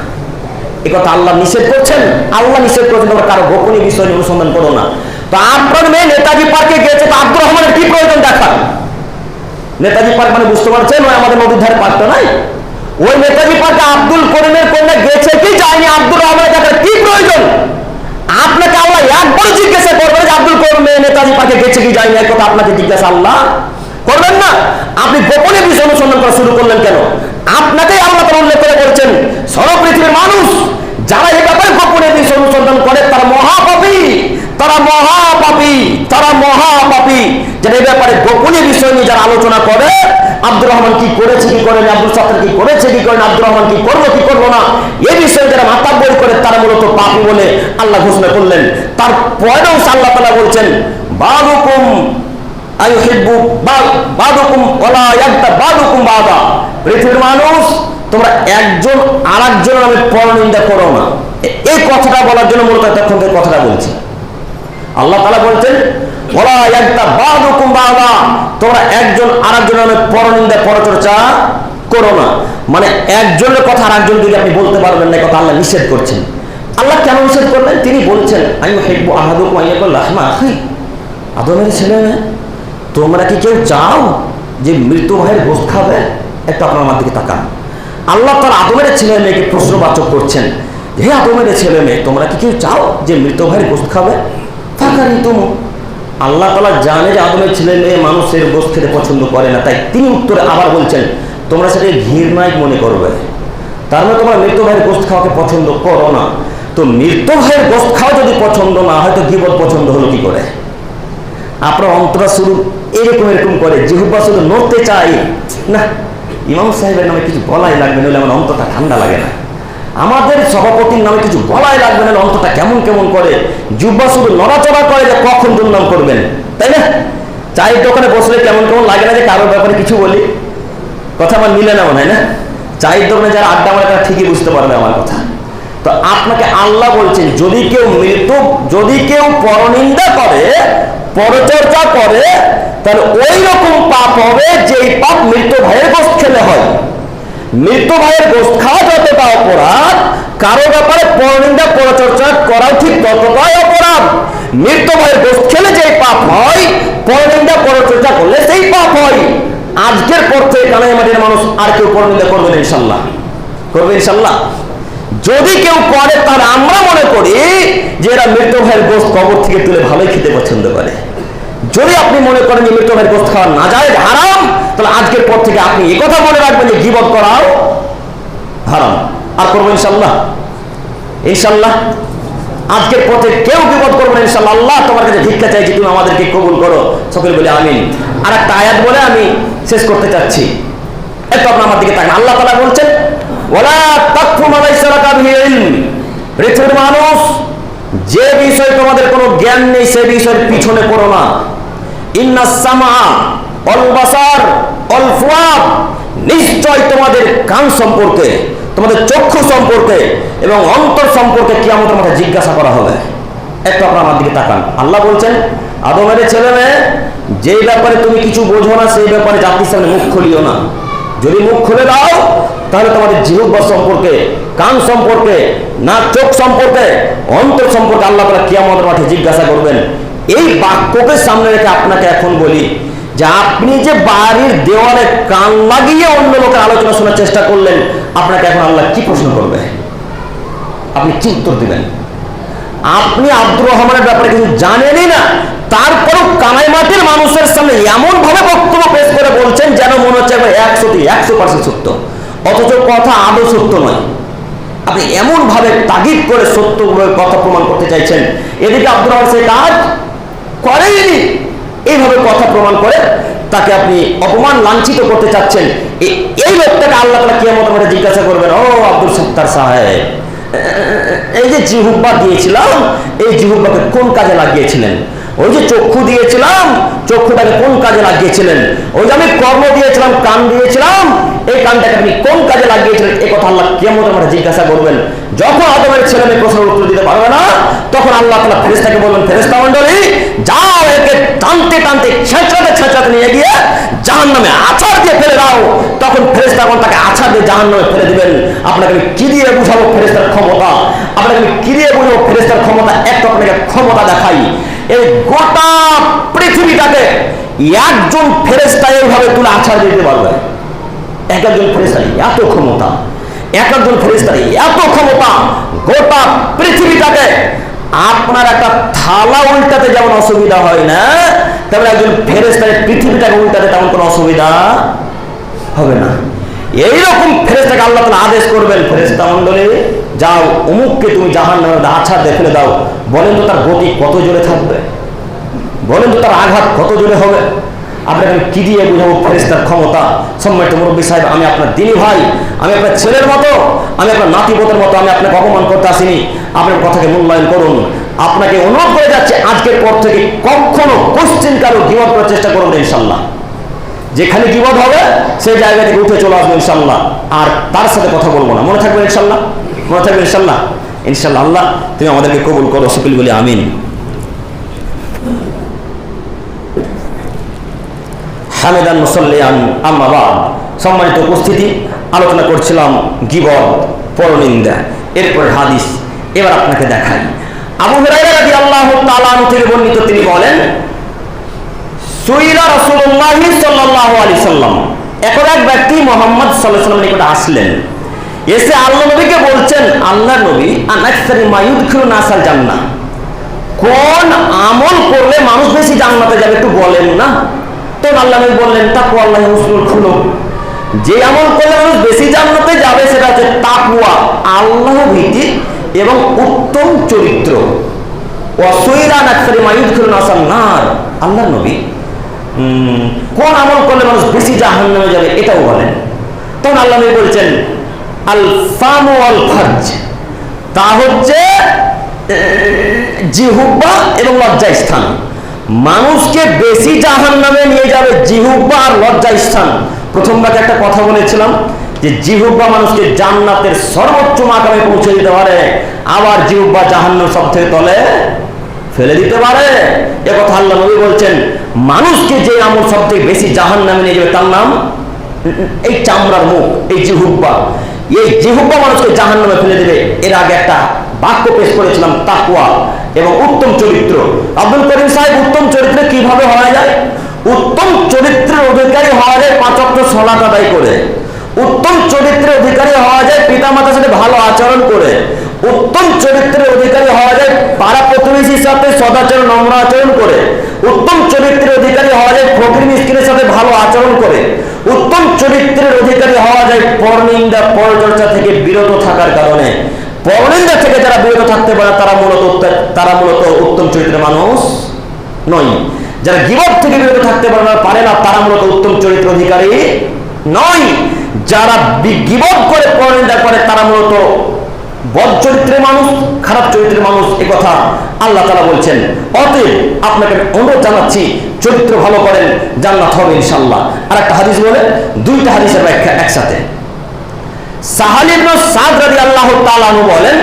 এ কথা আল্লাহ নিষেধ করছেন। আল্লাহ নিষেধ করছেন তোমরা কারো গোপনীয় বিষয় নিয়ে অনুসন্ধান করো না। তো আপনার মেয়ে নেতাজি পার্কে গেছে, তো আব্দুর রহমানের কি প্রয়োজন দেখার? নেতাজি পার্ক মানে বুঝতে পারছেন, ওই আমাদের নদীর ধারে পার্কটা নাই, ওই নেতাজি পার্কে আব্দুল করিমের কন্যা গেছে কি যায়নি, আব্দুর রহমানের দেখার কি প্রয়োজন? আপনাকে আল্লাহ একবার জিজ্ঞাসা করবেন যে আব্দুল করিম নেতাজি পার্কে গেছে কি যায়নি, এক কথা আপনাকে জিজ্ঞাসা আল্লাহ করবেন না? আপনি গোপনীয় বিষয় অনুসন্ধান করা শুরু করলেন কেন? আপনাকেই আল্লাহ তাআলা উল্লেখ করে বলছেন, সর্বপৃথিবীর মানুষ যারা এই ব্যাপারে গোপনীয় বিষয় অনুসন্ধান করে তারা মহাপাপী, তারা মহাপাপী, তারা মহাপাপী। যারা এই ব্যাপারে গোপনীয় বিষয় নিয়ে যারা আলোচনা করে, আব্দুর রহমান কি করেছে কি করেনি, আব্দুল সাত্তার কি করেছে কি করেনি, আব্দুর রহমান কি করলো কি করলো না, এই বিষয়ে যারা মাতাব্বরি করে তারা মূলত পাপী বলে আল্লাহ ঘোষণা করলেন। তারপরেও আল্লাহ তাআলা বলছেন, বাদুকুম আইয়ুহিব্বু বাদুকুম ওয়ালা ইয়াগতাব বাদুকুম বাদা, পৃথিবীর মানুষ তোমরা একজন আরেকজনের নামে পরনিন্দা করো না। এই কথাটা বলার জন্য মূলত এতক্ষণ থেকে কথাটা বলছি। আল্লাহ তাআলা বলছেন, ওয়ালা ইয়াগতাব বাদুকুম বাদা, তোমরা একজন আরেকজনের নামে পরনিন্দা পরচর্চা করো না। মানে একজনের কথা আরেকজন যদি আপনি বলতে পারবেন না, কথা আল্লাহ নিষেধ করছেন। আল্লাহ কেন নিষেধ করলেন? তিনি বলছেন, আইয়ুহিব্বু আহাদুকুম আইয়াকুল লাহমা আখি, আদমের ছেলে মেয়ে তোমরা কি কেউ চাও যে মৃত্যু ভাইয়ের গোশত খাবে? একটু আপনার আমার দিকে তাকান। আল্লাহ তার আদমের ছেলে মেয়েকে প্রশ্নবাচক করছেন, হে আদমের ছেলে মেয়ে তোমরা কি কেউ চাও যে মৃত্যু ভাইয়ের গোশত খাবে? ফাকারি তুমু, আল্লাহ তাআলা জানে যে আদমের ছেলে মেয়ে মানুষের গোশত খেতে পছন্দ করে না, তাই তিনি উত্তরে আবার বলছেন, তোমরা সেটাকে ঘৃণাই মনে করবে, তার মানে তোমরা মৃত্যু ভাইয়ের গোশত খাওয়াকে পছন্দ করো না। তো মৃত্যু ভাইয়ের গোশত খাওয়া যদি পছন্দ না হয়, তো গীবত পছন্দ হলো কি করে? আপনার অন্তরা শুরু এরকম এরকম করে, জিহ্বা শুধু নড়তে চাই না, ইমাম সাহেবের নামে কিছু বলাই লাগবে না, আমার অন্তরটা ঠান্ডা লাগে না। আমাদের সভাপতির নামে কিছু বলাই লাগবে না, অন্তরটা কেমন কেমন করে, জিহ্বা শুধু নড়াচড়া করে যে কখন দুর্নাম করবেন, তাই না? চায়ের দোকানে বসলে কেমন কেমন লাগে না যে কারোর ব্যাপারে কিছু বলি, কথা আমার মিলে না মনে হয় না? চায়ের দোকানে যারা আড্ডা মারে তারা ঠিকই বুঝতে পারবে আমার কথা। তো আপনাকে আল্লাহ বলছেন, যদি কেউ পরনিন্দা করে, পরচর্চা করে, তাহলে ওই রকম পাপ হবে যেই পাপ মৃত্যু ভাইয়ের গোশত খেলে হয়। মৃত্যু ভাইয়ের গোশত খাওয়া যতটা অপরাধ, কারো ব্যাপারে পরনিন্দা পরচর্চা করাও ঠিক ততটাই অপরাধ। মৃত্যু ভাইয়ের গোশত খেলে যেই পাপ হয়, পরনিন্দা পরচর্চা করলে সেই পাপ হয়। আজকের পর থেকে কানাইমাটির মানুষ আর কেউ পরনিন্দা করবে না, ইনশাল্লাহ করবে ইনশাল্লাহ। যদি কেউ করে, তাহলে আমরা মনে করি যে এরা মৃত্যু ভাইয়ের গোশত কবর থেকে তুলে ভালোই খেতে পছন্দ করে। যদি আপনি মনে করেন যে মৃত্যু ভাইয়ের গোশত খাওয়া না যায় হারাম, তাহলে আজকের পর থেকে আপনি এই কথা মনে রাখবেন যে গীবত করাও হারাম। আর করবো ইনশাল্লাহ, ইনশাল্লাহ আজকের পর থেকে কেউ গীবত করবো না ইনশাল্লাহ। আল্লাহ তোমার কাছে ভিক্ষা চাইছি, তুমি আমাদেরকে কবুল করো, সকলে বলে আমিন। আর একটা আয়াত বলে আমি শেষ করতে চাচ্ছি, একটু আপনার আমার দিকে তাকান। আল্লাহ তাআলা বলছেন, ওয়ালা তাকফু মা লাইসা লাকা বিহি ইলম, পৃথিবীর মানুষ যে বিষয়ে তোমাদের কোনো জ্ঞান নেই সে বিষয়ের পিছনে পড়ো না। ইন্নাস সামআ ওয়াল বাসার ওয়াল ফুআদ, নিশ্চয় তোমাদের কান সম্পর্কে, তোমাদের চক্ষু সম্পর্কে এবং অন্তর সম্পর্কে কিয়ামতের মাঠে জিজ্ঞাসা করা হবে। একটু আপনার আমার দিকে তাকান। আল্লাহ বলছেন, আদমের ছেলে মেয়ে, যেই ব্যাপারে তুমি কিছু বোঝো না সেই ব্যাপারে জাতির সামনে মুখ খুলিও না। যদি মুখ খুলে দাও, তাহলে তোমাদের জিহ্বা সম্পর্কে, কান সম্পর্কে, নাক চোখ সম্পর্কে, অন্তর সম্পর্কে আল্লাহ তাআলা কিয়ামতের মাঠে জিজ্ঞাসা করবেন। এই বাক্যকে সামনে রেখে আপনাকে এখন বলি যে আপনি যে বাড়ির দেওয়ালে কান লাগিয়ে অন্য লোকের আলোচনা শোনার চেষ্টা করলেন, আপনাকে এখন আল্লাহ কি প্রশ্ন করবে? আপনি কি উত্তর দিবেন? আপনি আব্দুর রহমানের ব্যাপারে কিছু জানেনই না, তারপরও কানাই মাটির মানুষের সামনে এমন ভাবে বক্তব্য পেশ করে বলছেন যেন মনে হচ্ছে 100% সত্য, অথচ কথা আদৌ সত্য নয়। আপনি এমন ভাবে তাগিদ করে সত্যগুলোর কথা প্রমাণ করতে চাইছেন, এদিকে আব্দুর রহমান সে কাজ করেনি, এইভাবে কথা প্রমাণ করে তাকে আপনি অপমান লাঞ্ছিত করতে চাচ্ছেন। এই লোকটাকে আল্লাহ তাআলা কিয়ামতের মাঠে জিজ্ঞাসা করবেন, ও আব্দুল সত্তার সাহেব, এই যে জিহুব্বা দিয়েছিলাম, এই জিহুব্বাকে কোন কাজে লাগিয়েছিলেন? ওই যে চক্ষু দিয়েছিলাম, চক্ষুটাকে কোন কাজে লাগিয়েছিলেন? ওই যে আমি কর্ম দিয়েছিলাম, কান দিয়েছিলাম, এই কানটাকে আপনি কোন কাজে লাগিয়েছিলেন? এই কথা আল্লাহ কিয়ামতের মাঠে জিজ্ঞাসা করবেন। যখন আদমের ছেলে মেয়ে প্রশ্নের উত্তর দিতে পারবে না, তখন আল্লাহ তাআলা ফেরেশতাকে বলবেন, ফেরেশতা মণ্ডলী যাও, একে টানতে টানতে ছেঁচড়াতে নিয়ে গিয়ে জাহান্নামে আছাড় দিয়ে ফেলে দাও। তখন ফেরেশতাগণ তাকে আছাড় দিয়ে জাহান্নামে ফেলে দিবেন। আপনাকে আমি কি দিয়ে বুঝাবো ফেরেশতার ক্ষমতা? আপনাকে আমি কি দিয়ে বুঝাবো ফেরেশতার ক্ষমতা? একটু আপনাকে ক্ষমতা দেখাই। এই গোটা পৃথিবীটাকে একজন ফেরেশতা এইভাবে তুলে আছাড় দিতে পারবে। একজন ফেরেশতার এত ক্ষমতা, একজন ফেরেশতার এত ক্ষমতা, গোটা পৃথিবীটাকে আপনার একটা থালা উল্টাতে যেমন অসুবিধা হয় না, তেমন একজন ফেরেশতার পৃথিবীটাকে উল্টাতে তেমন কোনো অসুবিধা হবে না। এইরকম ফেরেশতাকে আল্লাহ তাআলা আদেশ করবেন, ফেরেশতা মণ্ডলী যাও, অমুককে তুমি জাহান্নামে আছাড় দিয়ে ফেলে দাও। বলেন তো তার গতি কত জোরে থাকবে? বলেন তো তার আঘাত কত জোরে হবে? আপনাকে আমি কি দিয়ে বুঝাবো ফেরেশতার ক্ষমতা? সম্মানিত মুরব্বী সাহেব, আমি আপনার দিনী ভাই, আমি আপনার ছেলের মতো, আমি আপনার নাতিপোতের মতো, আমি আপনাকে অপমান করতে আসিনি। আপনার কথাকে মূল্যায়ন করুন। আপনাকে অনুরোধ করে যাচ্ছে, আজকের পর থেকে কখনো কোশ্চেন কারো গীবত করার চেষ্টা করবেন ইনশাল্লাহ। যেখানে গীবত হবে সেই জায়গা থেকে উঠে চলে আসবো ইনশাল্লাহ, আর তার সাথে কথা বলবো না। মনে থাকবে ইনশাল্লাহ, মনে থাকবে ইনশাল্লাহ। ইনশাল্লাহ আল্লাহ তুমি আমাদেরকে কবুল করো, সকল বলি আমিন। হামিদান মুসাল্লিয়ান আম্মা বাদ। সম্মানিত উপস্থিতি, আলোচনা করছিলাম গীবত, পরনিন্দা, এরপর হাদিস। এবার আপনাকে দেখাই আবু হুরায়রা রাদিয়াল্লাহু তাআলা আনহু থেকে বর্ণিত, তিনি বলেন সুইলা রাসূলুল্লাহ সাল্লাল্লাহু আলাইহি সাল্লাম, এখন এক ব্যক্তি মুহাম্মদ সাল্লাল্লাহু আলাইহি সাল্লামের নিকটে আসলেন, এসে আল্লাহ নবীকে বলছেন, আল্লাহর নবী আনাকসারি মা ইউদখিলু নাসাল জান্নাহ, কোন আমল করলে মানুষ বেশি জান্নাতে যাবে একটু বলেন না? তো আল্লাহ নবী বললেন, তাকওয়া আল্লাহি হুসনুল খুলুক, যে আমল করলে মানুষ বেশি জান্নাতে যাবে সেটা হচ্ছে তাকওয়া, আল্লাহ ভীতি এবং উত্তম চরিত্র। ওয়াসুইলা আনাকসারি মা ইউদখিলু নাসাল নার, আল্লাহর নবী কোন আমল করলে মানুষ বেশি জাহান্নামে যাবে এটাও বলেন। তখন আল্লাহ নবী বলছেন আল ফাম ওয়াল ফারজ, তা হচ্ছে জিহ্বা এবং লজ্জা স্থান। মানুষকে বেশি জাহান্নামে নিয়ে যাবে জিহ্বা আর লজ্জা স্থান। প্রথম ভাগে একটা কথা বলেছিলাম যে জিহ্বা মানুষকে জান্নাতের সর্বোচ্চ মাকামে পৌঁছে দিতে পারে, আবার জিহ্বা জাহান্নাম সব থেকে তলে ফেলে দিতে পারে। এ কথা আল্লাহ নবী বলছেন, মানুষকে যে আমল সব থেকে বেশি জাহান্নামে নিয়ে যাবে তার নাম এই চামড়ার মুখ, এই জিহ্বা। এই জিহ্বা মানুষকে জাহান্নামে ফেলে দেবে। এর আগে একটা বাক্য পেশ করেছিলাম তাকওয়া এবং উত্তম চরিত্র। আব্দুল করিম সাহেব, উত্তম চরিত্রে কিভাবে হওয়া যায়? উত্তম চরিত্রের অধিকারী হওয়া যায় 5 ওয়াক্ত সালাত আদায় করে। উত্তম চরিত্রের অধিকারী হওয়া যায় পিতামাতার সাথে ভালো আচরণ করে। উত্তম চরিত্রের অধিকারী হওয়া যায় পাড়া প্রতিবেশীর সাথে সদাচরণ নম্র আচরণ করে। উত্তম চরিত্রের অধিকারী হওয়া যায় ফকির মিসকিনের সাথে ভালো আচরণ করে। উত্তম চরিত্রের অধিকারী হওয়া যায় পরনিন্দা পরচর্চা থেকে বিরত থাকার কারণে। পরনিন্দা থেকে যারা বিরত থাকতে পারে তারা মূলত উত্তম চরিত্রের মানুষ নয়। যারা গীবত থেকে বিরত থাকতে পারে না তারা মূলত উত্তম চরিত্র অধিকারী নয়। যারা গীবত করে পরনিন্দা করে তারা মূলত বদ চরিত্রের মানুষ, খারাপ চরিত্রের মানুষ। এ কথা আল্লাহ তাআলা বলছেন। অতএব আপনাকে অনুরোধ জানাচ্ছি, চরিত্র ভালো করেন, জান্নাত হবে ইনশাআল্লাহ। আর একটা হাদিস বলে, দুইটা হাদিসের ব্যাখ্যা একসাথে। সাহাল ইবনে সাদ রাদিয়াল্লাহু তাআলা আনহু বলেন,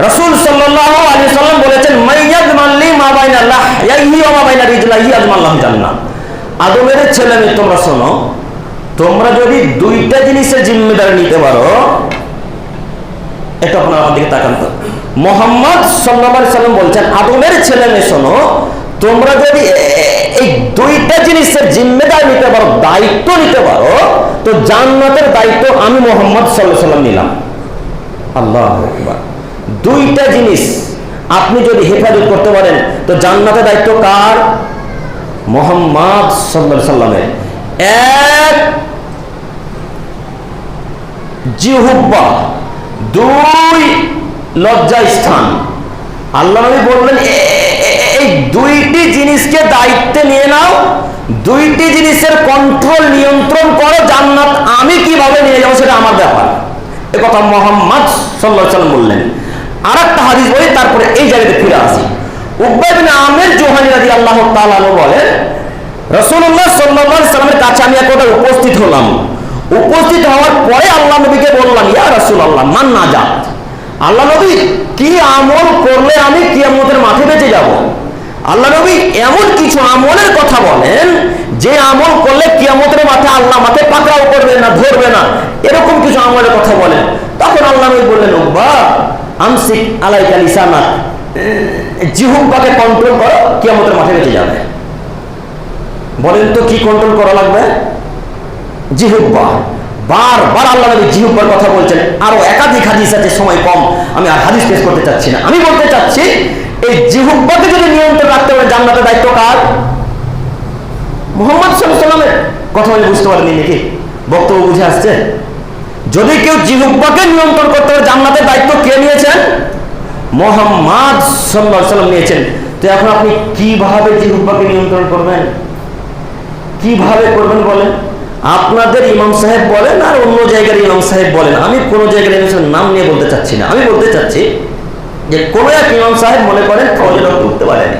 রাসূল সাল্লাল্লাহু আলাইহি সাল্লাম বলেছেন, মাইয়াজমান লি মা বাইনা লাহইহি ওয়া মা বাইনা রিজলাইহি আজমাল্লাহু জান্নাহ। আদমের ছেলে মেয়ে তোমরা শোনো, তোমরা যদি দুইটা জিনিসের জিম্মেদারি নিতে পারো, একটু আপনারা আমার দিকে তাকান তো। মুহাম্মদ সাল্লাল্লাহু আলাইহি সাল্লাম বলছেন, আদমের ছেলে মেয়ে শোনো, তোমরা যদি এই দুইটা জিনিসের জিম্মেদারি নিতে পারো, দায়িত্ব নিতে পারো, তো জান্নাতের দায়িত্ব আমি মুহাম্মদ সাল্লাল্লাহু আলাইহি সাল্লাম নিলাম। আল্লাহু আকবার। দুইটা জিনিস আপনি যদি হেফাজত করতে পারেন, তো জান্নাতের দায়িত্ব কার? মুহাম্মদ সাল্লাল্লাহু আলাইহি সাল্লামের। এক, জিহ্বা, দুই, লজ্জা স্থান। আল্লাহ নবী বললেন এই দুইটি জিনিসকে দায়িত্বে নিয়ে নাও, দুইটি জিনিসের কন্ট্রোল নিয়ন্ত্রণ করো, জান্নাত আমি কিভাবে নিয়ে যাবো সেটা আমার ব্যাপার। এ কথা মুহাম্মদ সাল্লাল্লাহু আলাইহি সাল্লাম বললেন। আর একটা হাদিস বলি, তারপরে এই জায়গাতে ফিরে আসি। উকবা বিন আমির জুহানী রাদিয়াল্লাহু তাআলা আনহু বলেন, রাসূলুল্লাহ সাল্লাল্লাহু আলাইহি সাল্লামের কাছে আমি একদা উপস্থিত হলাম। উপস্থিত হওয়ার পরে আল্লাহ নবীকে বললাম, ইয়া রাসূলুল্লাহ মান নাজাত, আল্লাহ নবী কি আমল করলে আমি কিয়ামতের মাঠে বেঁচে যাব? আল্লাহ নবী এমন কিছু আমলের কথা বলেন যে আমল করলে কিয়ামতের মাঠে আল্লাহ আমাকে পাকড়াও করবে না, ধরবে না, এরকম কিছু আমলের কথা বলেন। তখন আল্লাহ নবী বললেন, উকবা আমসিক আলাইকা লিসানাক, জিহ্বাকে কন্ট্রোল করো, কিয়ামতের মাঠে বেঁচে যাবে। বলেন তো কি কন্ট্রোল করা লাগবে? জিহ্বা। বারবার আল্লাহ নবী জিহ্বার কথা বলছেন। আরো একাধিক হাদিস আছে, সময় কম, আমি আর হাদিস পেশ করতে চাচ্ছি না। আমি বলতে চাচ্ছি এই জিহ্বাকে যদি নিয়ন্ত্রণ রাখতে পারে, জান্নাতের দায়িত্ব কার? মুহাম্মদ সাল্লাল্লাহু আলাইহি সাল্লামের। কথা বলে বুঝতে পারেননি নাকি? বক্তব্য বুঝে আসছে? যদি কেউ জিহ্বাকে নিয়ন্ত্রণ করতে পারে, জান্নাতের দায়িত্ব কে নিয়েছেন? মুহাম্মদ সাল্লাল্লাহু আলাইহি সাল্লাম নিয়েছেন। তো এখন আপনি কিভাবে জিহ্বাকে নিয়ন্ত্রণ করবেন? কিভাবে করবেন বলেন? আপনাদের ইমাম সাহেব বলেন আর অন্য জায়গার ইমাম সাহেব বলেন, আমি কোন জায়গার ইমাম সাহেবের নাম নিয়ে বলতে চাচ্ছি না। আমি বলতে চাচ্ছি যে কোন এক ইমাম সাহেব মনে করেন ফজর উঠতে পারেনি,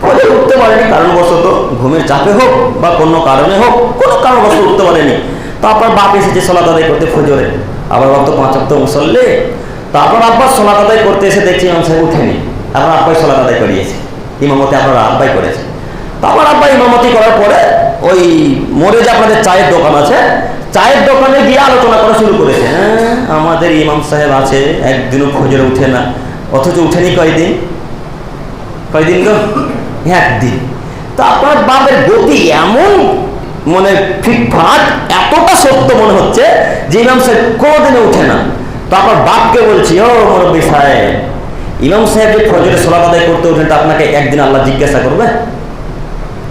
ফজর উঠতে পারেনি কারণবশত, ঘুমের চাপে হোক বা কোনো কারণে হোক, কোনো কারণবশত উঠতে পারেনি। তারপর বাপ এসেছে সালাত আদায় করতে ফজরে, আবার বাপ তো 5 ওয়াক্ত মুসল্লি। তারপর আব্বা সালাত আদায় করতে এসে দেখছি ইমাম সাহেব উঠেনি, আপনার আব্বাই সালাত আদায় করিয়েছে, ইমামতি আপনার আব্বাই করেছে। তারপর আব্বা ইমামতি করার পরে ওই মোড়ে যে আপনাদের চায়ের দোকান আছে, চায়ের দোকানে গিয়ে আলোচনা করা শুরু করেছে। হ্যাঁ, আমাদের ইমাম সাহেব আছে, একদিনও ফজরে উঠে না, অথচ উঠেনি কয়দিন? কয়দিন গো? একদিন। তো আপনার বাপের গতি এমন মানে ফিটফাট, এতটা সত্য মনে হচ্ছে যে ইমাম সাহেব কোনোদিনে উঠে না। তো আপনার বাপকে বলছি, ও মুরব্বী সাহেব, ইমাম সাহেব যে ফজরে সালাত আদায় করতে ওঠেন, তা আপনাকে একদিন আল্লাহ জিজ্ঞাসা করবে?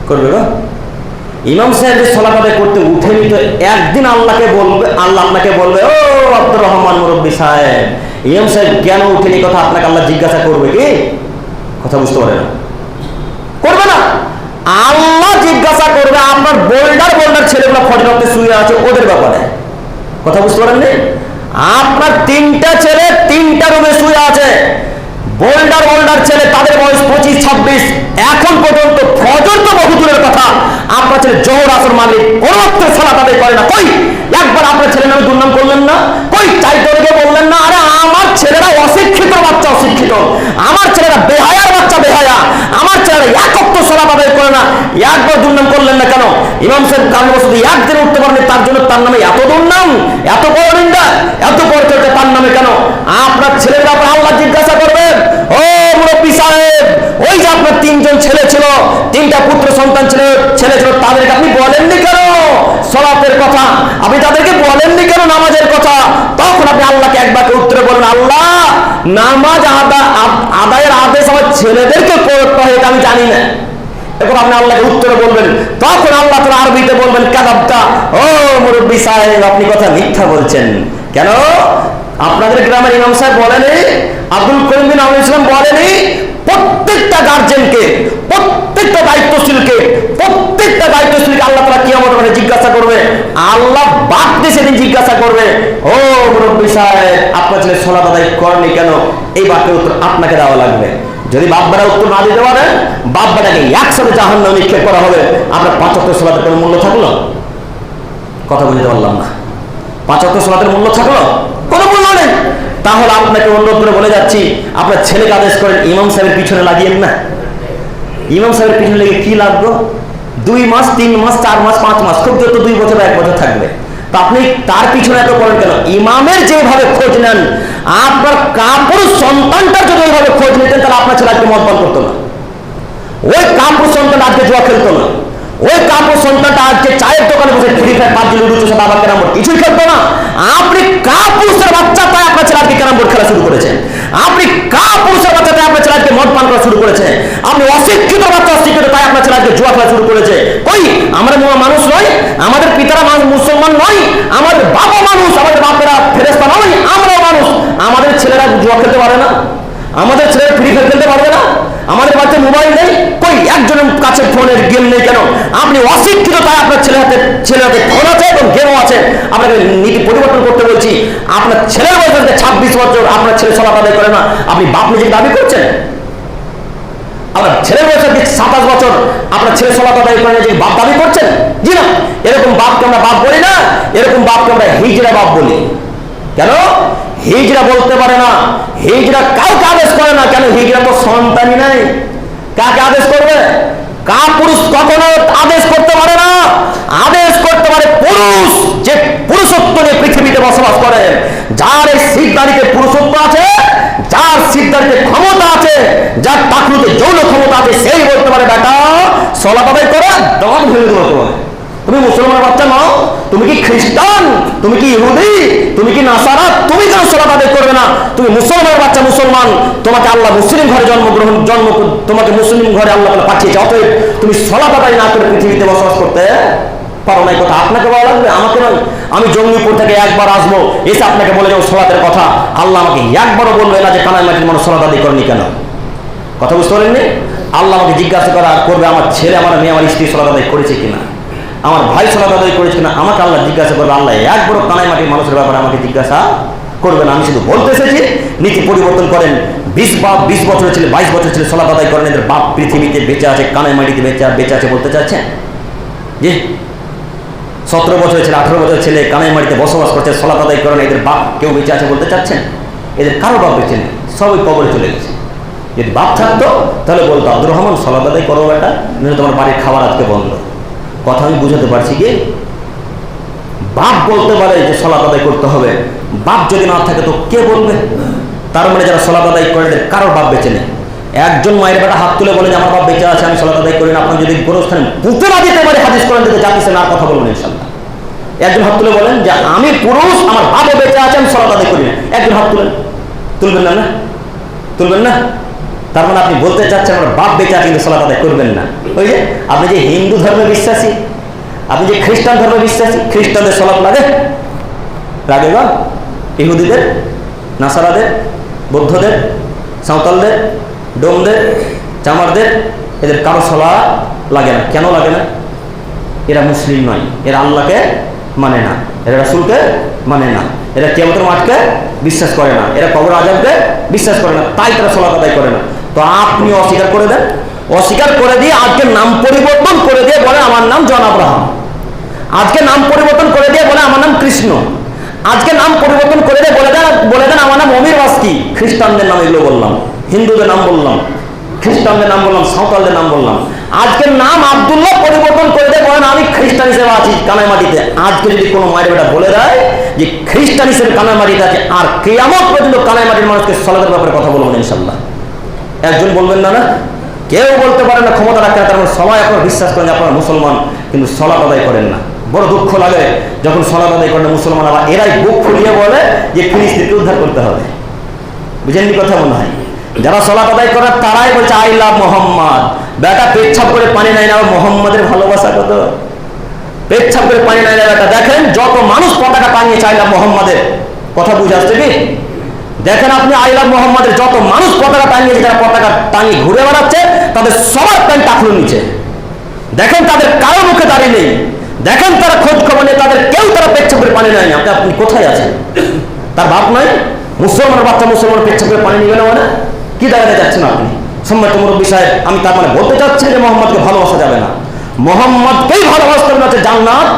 করবে গো? ইমাম সাহেব যে সালাত আদায় করতে উঠেনি, তো একদিন আল্লাহকে বলবে, আল্লাহ আপনাকে বলবে, ও আব্দুর রহমান মুরব্বী সাহেব, ইমাম সাহেব কেন উঠেনি, কথা আপনাকে আল্লাহ জিজ্ঞাসা করবে কি? কথা বুঝতে পারে না? করবে না। আল্লাহ জিজ্ঞাসা করবে আপনার বোল্ডার বোল্ডার ছেলেগুলো ফজর ওয়াক্তে শুয়ে আছে, ওদের ব্যাপারে। কথা বুঝতে পারেননি? আপনার 3টা ছেলে 3টা রুমে শুয়ে আছে, বোল্ডার বোল্ডার ছেলে, তাদের বয়স 25-26, এখন পর্যন্ত ফজর তো বহু দূরের কথা, আপনার ছেলে জোহর আসর মাগরিব কোন ওয়াক্তে সালাত আদায় করে না। কই একবার আপনার ছেলে নামে দুর্নাম করলেন না? কই চাইতে বললেন না, আরে আমার ছেলেরা অশিক্ষিত বাচ্চা, অশিক্ষিত, আমার ছেলেরা বেহায়ার বাচ্চা, বেহায়া, আমার ছেলেরা এক ওয়াক্ত সালাত আদায় করে না, একবার দুর্নাম করলেন না কেন? ইমাম সাহেব কারণবশত একদিন উঠতে পারেনি, তার জন্য তার নামে এত দুর্নাম, এত বড় নিন্দা, এত বড় চর্চা তার নামে কেন? আপনার ছেলের ব্যাপারে আল্লাহ জিজ্ঞাসা করবেন, ও মুরব্বী সাহেব, ওই যে আপনার 3জন ছেলে ছিল, 3টা পুত্র সন্তান ছিল, তাদেরকে আপনি বলেননি কেন সালাতের কথা? আপনি তাদেরকে বলেননি কেন নামাজের কথা? তখন আপনি আল্লাহকে একবারকে উত্তরে বলেন, আল্লাহ নামাজ আদায়ের আদেশ আমার ছেলেদেরকে করতে হয়, এটা আমি জানি না। এখন আপনি আল্লাহকে উত্তরে বলবেন, তখন আল্লাহ তাআলা আরবিতে বলবেন, কাযাবতা, ও মুরব্বী সাহেব, আপনি কথা মিথ্যা বলছেন। কেন? আপনাদের গ্রামের ইমাম সাহেব বলেনি, আব্দুল করিম বিন আমির ইসলাম বলেনি, প্রত্যেকটা গার্জেনকে, প্রত্যেকটা দায়িত্বশীলকে আল্লাহ তাআলা কিয়ামতের মাঠে জিজ্ঞাসা করবে। আল্লাহ বাদ দিয়ে সেদিন জিজ্ঞাসা করবে, ও মুরব্বী সাহেব, আপনার ছেলে সালাত আদায় করেনি কেন? এই বাক্যের উত্তর আপনাকে দেওয়া লাগবে। যদি বাপ-বেটা উত্তর না দিতে পারেন, বাপ-বেটাকে একসাথে জাহান্নামে নিক্ষেপ করা হবে। আপনার 5 ওয়াক্ত সালাতের কোনো মূল্য থাকলো? কথা বুঝতে পারলাম না। 5 ওয়াক্ত সালাতের মূল্য থাকলো? কোনো মূল্য নেই। তাহলে আপনাকে অনুরোধ করে বলে যাচ্ছি, আপনার ছেলেকে আদেশ করেন ইমাম সাহেবের পিছনে লাগিয়েন না। ইমাম সাহেবের পিছনে লেগে কি লাগলো? 2 মাস, 3 মাস, 4 মাস, 5 মাস, খুব যত 2 বছর 1 বছর থাকবে। তা আপনি তার পিছনে এত করেন কেন? ইমামের যেভাবে খোঁজ নেন, আপনার কাপুরুষ সন্তানটার যদি ওইভাবে খোঁজ নিতেন, তাহলে আপনার ছেলে আজকে মদ পান করতো না, ওই কাপুরুষ সন্তান আজকে জুয়া খেলতো না, ওই কাপুরুষ সন্তানটা আজকে চায়ের দোকানে বসে ফ্রি ফায়ার, পাবজি, লুডো, চোষা, দাবা, ক্যারাম বোর্ড কিছুই খেলতো না। আপনি কাপুরুষের বাচ্চা, তাই আপনার ছেলে আজকে ক্যারাম বোর্ড খেলা শুরু করেছে। আপনি কাপুরুষের বাচ্চা, তাই আপনার ছেলে আজকে মদ পান করা শুরু করেছে। আপনি অশিক্ষিত বাচ্চা, অশিক্ষিত, তাই আপনার ছেলে আজকে জুয়া খেলা শুরু করেছে। কই আমরা মানুষ নয়? আমাদের পিতারা মুসলমান নয়? আমাদের বাবা মানুষ, আমাদের বাপেরা ফেরেশতা নয়? আমরাও মানুষ। আমাদের ছেলেরা জুয়া খেলতে পারে না? আমাদের ছেলেরা ফ্রি ফায়ার খেলতে পারবে না? আমাদের বাড়িতে মোবাইল নেই? কই একজনের কাছে ফোনের গেম নেই কেন? আপনি অশিক্ষিত, তাই আপনার ছেলে হাতে ফোন আছে এবং গেমও আছে। আপনাকে নীতি পরিবর্তন করতে বলছি। আপনার ছেলের বয়স 26 বছর, আপনার ছেলে সালাত আদায় করে না, আপনি বাপ নিজেকে দাবি করছেন? আপনার ছেলের বয়স 27 বছর, আপনার ছেলে সালাত আদায় করে না, যে বাপ দাবি করছেন? জি না, এরকম বাপকে আমরা বাপ বলি না, এরকম বাপকে আমরা হিজড়া বাপ বলি। কেন? হিজড়া বলতে পারে না, হিজড়া কাউকে আদেশ করে না। কেন? হিজড়া তো সন্তানই নাই, কাকে আদেশ করবে? কাপুরুষ কখনো আদেশ করতে পারে না। আদেশ করতে পারে পুরুষ, যে পুরুষত্ব নিয়ে পৃথিবীতে বসবাস করে, যার এই সিদ্ধারিতে পুরুষত্ব আছে, যার সিদ্ধারিতে ক্ষমতা আছে, যার টাকলুতে যৌন ক্ষমতা আছে, সেই বলতে পারে বেটা সালাত আদায় করে, দাঁত ভেঙে দেবো তোমাকে। তুমি মুসলমানের বাচ্চা নও? তুমি কি খ্রিস্টান? তুমি কি ইহুদি? তুমি কি নাসারা? তুমি কেন সালাত আদায় করবে না? তুমি মুসলমানের বাচ্চা, মুসলমান। তোমাকে আল্লাহ মুসলিম ঘরে তোমাকে মুসলিম ঘরে আল্লাহ পাঠিয়েছে। অতএব তুমি সালাত আদায় না করে পৃথিবীতে বসবাস করতে পারো না। কথা আপনাকে বলা লাগবে, আমাকে নয়। আমি জঙ্গিপুর থেকে একবার আসবো, এসে আপনাকে বলে যাবো সালাতের কথা। আল্লাহ আমাকে একবারও বলবে না যে কানাই মাটির মানুষ সালাত আদায় করেনি কেন। কথা বুঝতে পারেননি? আল্লাহ আমাকে জিজ্ঞাসা করবে আমার ছেলে, আমার মেয়ে, আমার স্ত্রী সালাত আদায় করেছে কিনা, আমার ভাই সালাত আদায় করেছে কিনা। আমাকে আল্লাহ জিজ্ঞাসা করবে। আল্লাহ একবারও কানাই মাটির মানুষের ব্যাপারে আমাকে জিজ্ঞাসা করবে না। আমি শুধু বলতে এসেছি নীতি পরিবর্তন করেন। 20 বছরের ছেলে, 22 বছরের ছেলে সালাত আদায় করেন, এদের বাপ পৃথিবীতে বেঁচে আছে, কানাই মাটিতে বেঁচে আছে বলতে চাচ্ছেন? জি, 17 বছরের ছেলে, 18 বছরের ছেলে কানাই মাটিতে বসবাস করছে, সালাত আদায় করেন, এদের বাপ কেউ বেঁচে আছে বলতে চাচ্ছেন? এদের কারো বাপ বেঁচে নেই, সবই কবরে চলে গেছে। যদি বাপ থাকতো তাহলে বলতো আব্দুর রহমান সালাত আদায় করো বেটা, নইলে তোমার বাড়ির খাবার আজকে বন্ধ। কথা আমি বুঝাতে পারছি কি? বাপ বলতে পারে যে সালাত আদায় করতে হবে, বাপ যদি না থাকে তো কে বলবে? তার মানে যারা সালাত আদায় করে কারোর বাপ বেঁচে নেই। একজন মায়ের বেটা হাত তুলে বলে যে আমার বাপ বেঁচে আছে, আমি সালাত আদায় করি না। আপনি যদি গোরস্থানে পুঁতে না দিতে পারে হাদিস করেন দিতে জাতিছেন, আর কথা বলবেন ইনশাল্লাহ। একজন হাত তুলে বলেন যে আমি পুরুষ, আমার বাপও বেঁচে আছে, আমি সালাত আদায় করি না। একজন হাত তুলবেন না? তুলবেন না? তার মানে আপনি বলতে চাচ্ছেন আমার বাপ বেঁচে আছে কিন্তু সালাত আদায় করবেন না। ওই যে আপনি যে হিন্দু ধর্মে বিশ্বাসী, আপনি যে খ্রিস্টান ধর্মে বিশ্বাসী, খ্রিস্টানদের সালাত লাগে? লাগে বা ইহুদিদের, নাসারাদের, বৌদ্ধদের, সাঁওতালদের, ডোমদের, চামারদের, এদের কারো সালাত লাগে না। কেন লাগে না? এরা মুসলিম নয়, এরা আল্লাহকে মানে না, এরা রাসূলকে মানে না, এরা কিয়ামতের মাঠকে বিশ্বাস করে না, এরা কবর আযাবকে বিশ্বাস করে না, তাই তারা সালাত আদায় করে না। তো আপনি অস্বীকার করে দেন, অস্বীকার করে দিয়ে আজকে নাম পরিবর্তন করে দিয়ে বলে আমার নাম জন আব্রাহাম, আজকে নাম পরিবর্তন করে দিয়ে বলে আমার নাম কৃষ্ণ, আজকে নাম পরিবর্তন করে দিয়ে বলে দেন আমার নাম অমির বাস্কি। খ্রিস্টানদের নাম এগুলো বললাম, হিন্দুদের নাম বললাম, খ্রিস্টানদের নাম বললাম, সাঁওতালদের নাম বললাম। আজকে নাম আব্দুল্লাহ পরিবর্তন করে দিয়ে বলেন আমি খ্রিস্টান হিসেবে আছি কানাই মাটিতে। আজকে যদি কোনো মায়ের বেটা বলে দেয় যে খ্রিস্টান হিসেবে কানাই মাটিতে আছে, আর কিয়ামত পর্যন্ত কানাই মাটির মানুষকে সালাতের ব্যাপারে কথা বলবেন ইনশাল্লাহ। একজন বলবেন না? না, কেউ বলতে পারে না, ক্ষমতা রাখতে না। তার মানে সবাই আপনারা বিশ্বাস করেন যে আপনারা মুসলমান, কিন্তু সালাত আদায় করেন না। বড় দুঃখ লাগে যখন সালাত আদায় করেন মুসলমান, আবার এরাই বুক ফুলিয়ে বলে যে ফিলিস্তিনকে উদ্ধার করতে হবে। বুঝেননি কথা? মনে হয় যারা সালাত আদায় করে তারাই বলছে আই লাভ মোহাম্মদ। বেটা পেচ্ছাপ করে পানি নাই না, মোহাম্মদের ভালোবাসা কত! পেচ্ছাপ করে পানি নাই না বেটা। দেখেন যত মানুষ পতাকা টাঙিয়েছে আই লাভ মোহাম্মদের, কথা বুঝে আসছে কি? দেখেন আপনি আই লাভ মোহাম্মদের যত মানুষ পতাকা টাঙিয়েছে, যারা পতাকা টাঙিয়ে ঘুরে বেড়াচ্ছে, তাদের সবার প্যান্ট টাকলুর নিচে। দেখেন তাদের কারো মুখে দাঁড়িয়ে নেই, দেখেন তারা খোঁজ খবর নেই, তাদের কেউ তারা পেচ্ছাপ করে পানি নেয় না। আপনি কোথায় আছেন? তার বাপ নাই? মুসলমানের বাচ্চা মুসলমান পেচ্ছাপ করে পানি নিবে না মানে কি দাঁড়াতে যাচ্ছেন আপনি? সম্মানিত মুরব্বী সাহেব, আমি তার মানে বলতে চাচ্ছি যে মোহাম্মদকে ভালোবাসা যাবে না, মোহাম্মদকেই ভালোবাসতে হবে, না জান্নাত